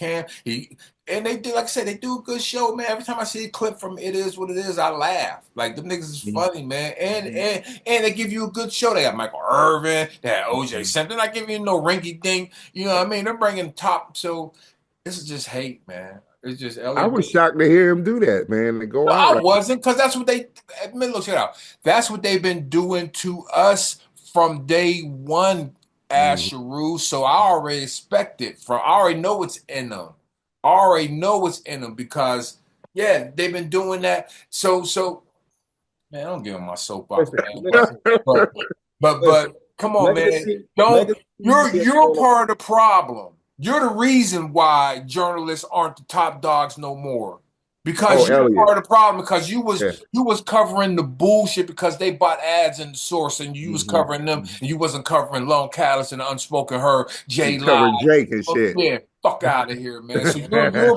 And they do, like I said, they do a good show, man. Every time I see a clip from It Is What It Is, I laugh. Like them niggas is funny, man. And they give you a good show. They got Michael Irvin, they had OJ Simpson. They're not giving you no rinky dink. You know what I mean? They're bringing top. So this is just hate, man. It's just I Elliot. was shocked to hear him do that, man, and go No, out I like wasn't, because that's what they admit. Look, check it out. That's what they've been doing to us from day one. Asheru, so I already expect it from. I already know what's in them. I already know what's in them because yeah, they've been doing that. So man, I don't get on my soapbox, Listen, man. listen, But listen. come on, man. Don't Legacy media is you're going away. part of the problem. You're the reason why journalists aren't the top dogs no more. Oh, Because you're Elliot. part of the problem because Yeah. you was covering the bullshit because they bought ads in the source and you was Hmm. covering them and you wasn't covering Lone Callous and Unspoken Her, You J Live. covering Drake and Oh, shit. yeah, fuck out of here, man. So you're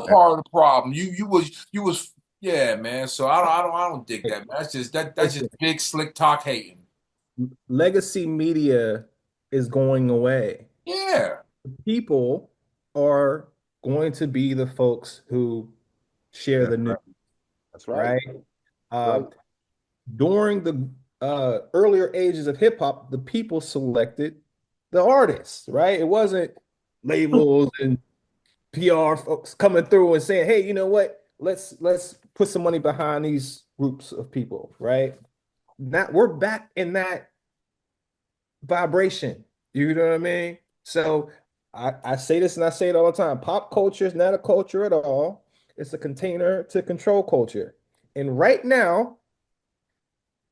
part of the problem. You was yeah, man. So I don't dig that, man. That's just Listen, big slick talk hating. legacy media is going away. Yeah. People are going to be the folks who share That's the news, right. That's right. right? Right. Uh, During the earlier ages of hip hop, the people selected the artists, right? It wasn't labels and PR folks coming through and saying, "Hey, you know what? Let's put some money behind these groups of people," right? Now we're back in that vibration. You know what I mean? So I say this and I say it all the time. Pop culture is not a culture at all. It's a container to control culture. And right now,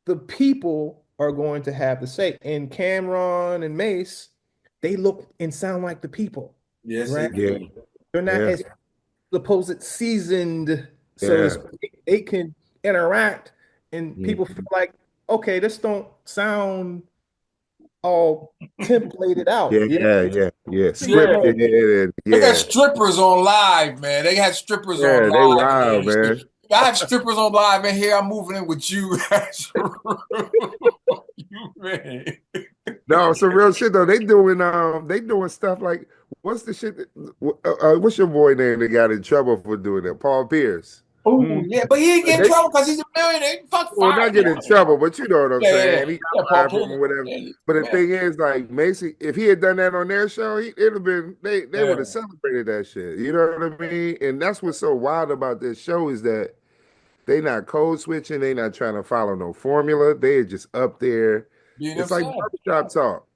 the people are going to have to say. And Cameron and Mace, they look and sound like the people, Yes, they right? Yeah. do. They're not Yeah. as supposed seasoned, so to Yeah. speak. They can interact, and people feel Mhm. like, okay, this don't sound all templated out. Yeah. You know, Yeah. Yeah. people Yeah. know. Scripted. And They got yeah. strippers on live, man. They had strippers on Yeah. They live in wild, here. man. I have strippers on live in here. I'm moving in with you. You man. No, some real shit though. They doing stuff like what's the shit what's your boy name that got in trouble for doing that? Paul Pierce. Oh, Mm, yeah, but he ain't getting in They trouble because he's a millionaire. Fuck well fire. not get in trouble, but you know what I'm Yeah, yeah, yeah. saying. He Yeah, got Paul fired from Pierce. or whatever. Yeah, But the yeah, thing is, like Macy, if he had done that on their show, it'd have been they would have yeah. celebrated that shit. You know what I mean? And that's what's so wild about this show is that they not code switching, they not trying to follow no formula. They are just up there. Being It's like themselves. barbershop talk,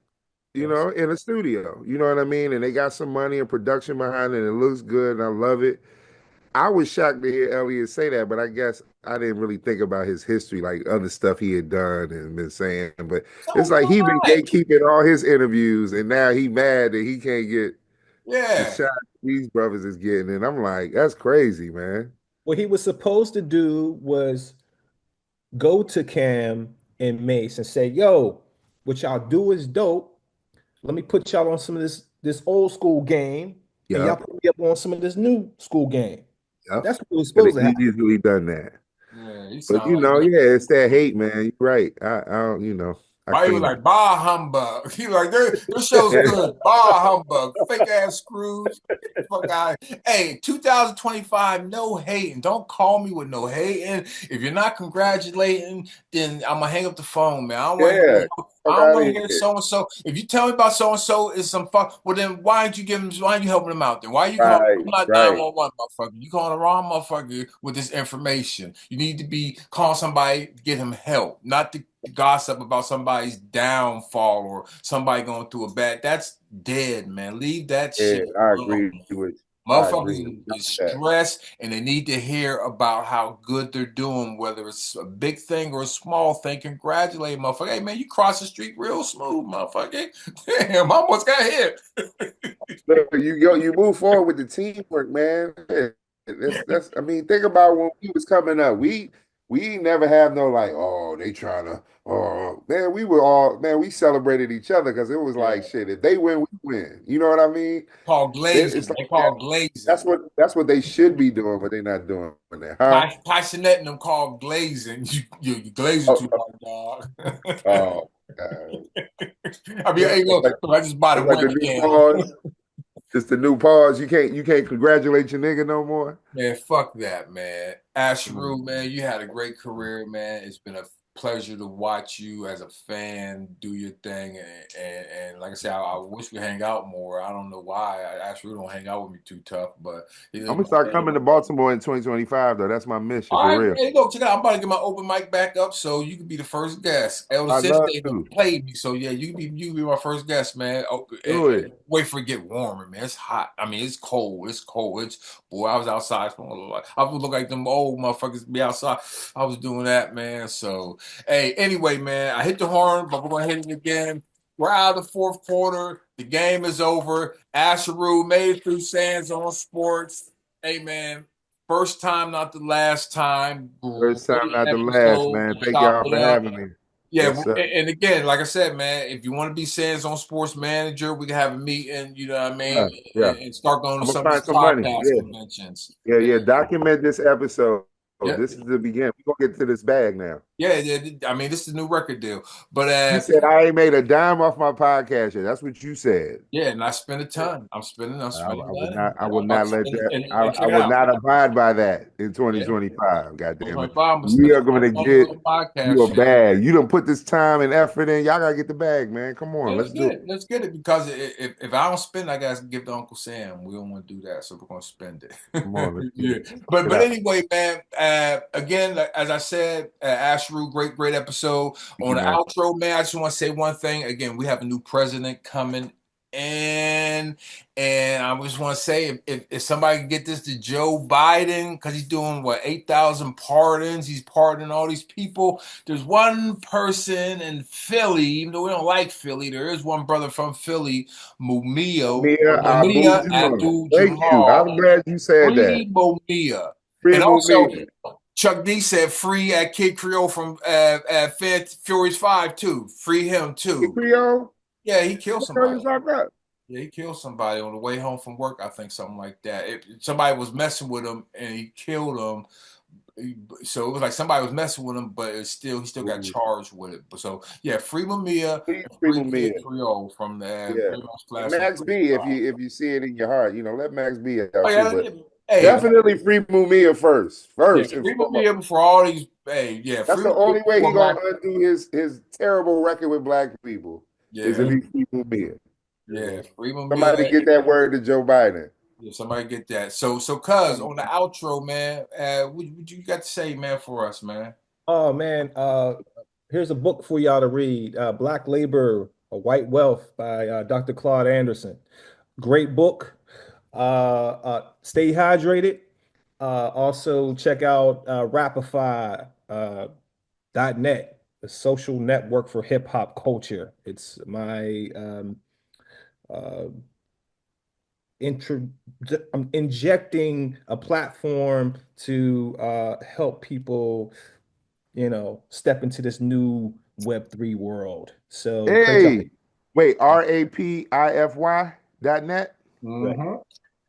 Yes. in a studio. You know what I mean? And they got some money and production behind it, and it looks good, and I love it. I was shocked to hear Elliot say that, but I guess I didn't really think about his history, like other stuff he had done and been saying. But it's So like he been what? gatekeeping all his interviews, and now he mad that he can't get the Yeah. shot these brothers is getting. And I'm like, that's crazy, man. what he was supposed to do was go to Cam and Mace and say, "Yo, what y'all do is dope. Let me put y'all on some of this old school game, and y'all Yep, put me up on some of this new school game." yep. That's what was Could supposed have to happen. easily done that. Yeah, he But sound like yeah, it's that hate, man. You're right. I don't, I why he was can't. like, bah humbug. He like, this show's good. Bah humbug. Fake ass screws. Get the fuck out. Hey, 2025, no hating. Don't call me with no hating. If you're not congratulating, then I'm gonna hang up the phone, man. Yeah, I fuck don't out want of to hear here. so and so. If you tell me about so and so is some fuck, well then why aren't you giving why aren't you helping them out then? Why are you calling Right, I'm not right. 911 motherfucker. You calling the wrong motherfucker with this information. You need to be calling somebody to get him help, not to gossip about somebody's downfall or somebody going through a bad. That's dead, man. Leave that Yeah, shit I alone. agree with you. I Motherfuckers agree with you is with that. stressed and they need to hear about how good they're doing, whether it's a big thing or a small thing. Congratulate motherfucker. Hey man, you cross the street real smooth, motherfucker. Damn, I almost got hit. Look, you move forward with the teamwork, man. Yeah, that's. I mean, think about when we was coming up. We never have no like, oh, they trying to. Oh man, we were all man. We celebrated each other because it was like Yeah. shit. If they win, we win. You know what I mean? Called It's glazing. like They that. call glazing. That's what they should be doing, but they're not doing that, huh? Passionate and them called glazing. You glazing too Oh, hard, dog. oh, God. I mean, hey, It's look, like I just bought a it's like the new webcam. pause. It's the new pause. You can't congratulate your nigga no more. Man, fuck that, man. Asheru, Mm. man, you had a great career, man. It's been a pleasure to watch you as a fan do your thing, and like I said, I wish we hang out more. I don't know why. I actually don't hang out with me too tough, but I'm gonna start coming to Baltimore in 2025 though. That's my mission all for right, real. hey, look, check out. I'm about to get my open mic back up, so you can be the first guest. Elder I love Sensei done to played me, so yeah, you can be my first guest, man. Oh, do it. wait for it to get warmer, man. It's hot. I mean, it's cold. It's cold. It's boy. I was outside for a little while. I would look like them old motherfuckers be outside. I was doing that, man. So hey, anyway, man, I hit the horn, but we're gonna hit it again. We're out of the fourth quarter. The game is over. Asheru made it through Sands on Sports. Hey, man. First time, not the last time. First time, Great not the last, episode. man. Thank Chop y'all it for up. having me. Yeah, Yes, sir. and again, like I said, man, if you want to be Sands on Sports Manager, we can have a meeting, you know what I mean, Yeah, yeah. and start going to I'm gonna some of these find some money. podcast Yeah, conventions. yeah, Yeah, yeah. Document this episode. yeah, This is the beginning. We're gonna get to this bag now. yeah, yeah. I mean, this is a new record deal, but You said I ain't made a dime off my podcast yet. That's what you said. yeah, and I spent a ton. I'm spending money. I will I'm about not to let spend, that. and I check it will out. not abide by that in Yeah, 2025. God damn it. 2025, I'm gonna We spend are a going ton to of money get on the podcast you a shit. bag. You don't put this time and effort in. Y'all gotta get the bag, man. Come on, Let's let's get do it. it. Let's get it because if I don't spend, I gotta give to Uncle Sam. We don't want to do that, so we're gonna spend Come on, it. let's get Yeah, it. but Get out. anyway, man. Again, like, as I said, Asheru, great episode. Thank On you, the man. outro, man, I just want to say one thing. Again, we have a new president coming in, and I just want to say if somebody can get this to Joe Biden because he's doing what 8,000 pardons, he's pardoning all these people. There's one person in Philly, even though we don't like Philly, there is one brother from Philly, Mia Abu Mumia Jamal. Abdul Thank you. Jamal. I'm glad you said that. Free Mumia. Free And also, Mumia. Chuck D said free at Kid Creole from Furious 5 too. Free him Hey, too. Creole. Yeah, he killed Turn somebody. this locked up. Yeah, he killed somebody on the way home from work, I think, something like that. Somebody was messing with him and he killed him. So it was like somebody was messing with him, but he still got Ooh. charged with it. But so yeah, free Mamiya Please, and Free free Kid Mumia. Creole from the Yeah. Famous And Class of Max B, if you see it in your heart, let Max B Oh out too. yeah, But hey, definitely free Mumia first. yeah, First and free foremost. Mamiya before all these. Hey, yeah, That's free the Mamiya only way he before Black. gonna undo his terrible record with black people is Yeah, if he free Mumia. yeah, free Somebody Mamiya. get that word to Joe Biden. Yeah, somebody get that. So, cuz on the outro, man, what you got to say, man, for us, man? Oh man, here's a book for y'all to read. Black Labor, a White Wealth by Dr. Claude Anderson. Great book. Stay hydrated. Also check out Rapify .net, the social network for hip hop culture. It's my uh, intro. I'm injecting a platform to help people, step into this new Web3 world. So encourage y'all. Hey, wait, RAPIFY.net? Right. Mm-hmm.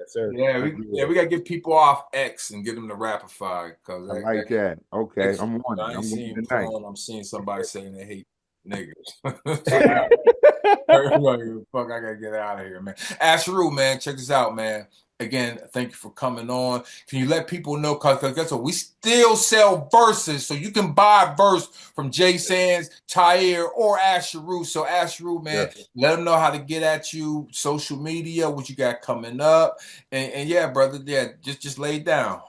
Yes, sir. Yeah, I we gotta get people off X and get them to Rapify because like that. Okay, X, I'm on it. I ain't I'm on seeing it tonight. porn. I'm seeing somebody saying they hate niggas. So everybody, fuck, I gotta get out of here, man. Asheru, man, check this out, man. Again, thank you for coming on. Can you let people know? Because guess what? We still sell verses, so you can buy a verse from Jay Sands, Tahir, or Asheru. So Asheru, man, Yeah. let them know how to get at you, social media, what you got coming up, and yeah, brother, yeah, just lay it down.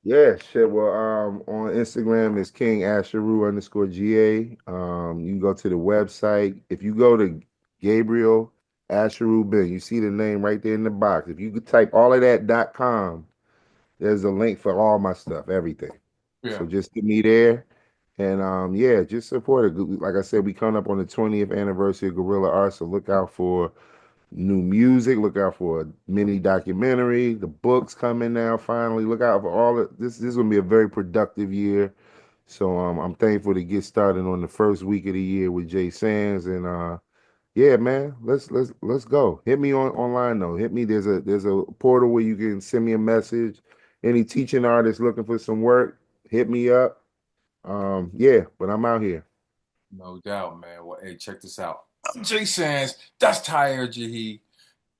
Yeah, shit. Well, on Instagram is King Asheru underscore GA. You can go to the website. If you go to Gabriel Asheru Ben, you see the name right there in the box. If you could type all of that.com, there's a link for all my stuff, everything. Yeah. So just get me there. And yeah, just support it. Like I said, we coming up on the 20th anniversary of Guerrilla Art, so look out for new music. Look out for a mini documentary. The book's coming now. Finally, look out for all of this. This is gonna be a very productive year. So I'm thankful to get started on the first week of the year with Jay Sands. And yeah, man, let's go. Hit me on online though. Hit me. There's a portal where you can send me a message. Any teaching artists looking for some work, hit me up. Yeah, but I'm out here. No doubt, man. Well, hey, check this out. I'm Jay Sands. That's Tahir Jahi.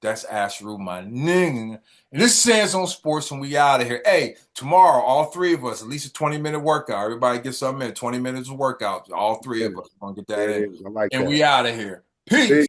That's Asheru, my nigga. And this is Sands on Sports, and we out of here. Hey, tomorrow, all three of us, at least a 20-minute workout. Everybody get something in. 20 minutes of workout. All three of us. We're going to get that There it in. is. I like And that. we out of here. Peace. Peace.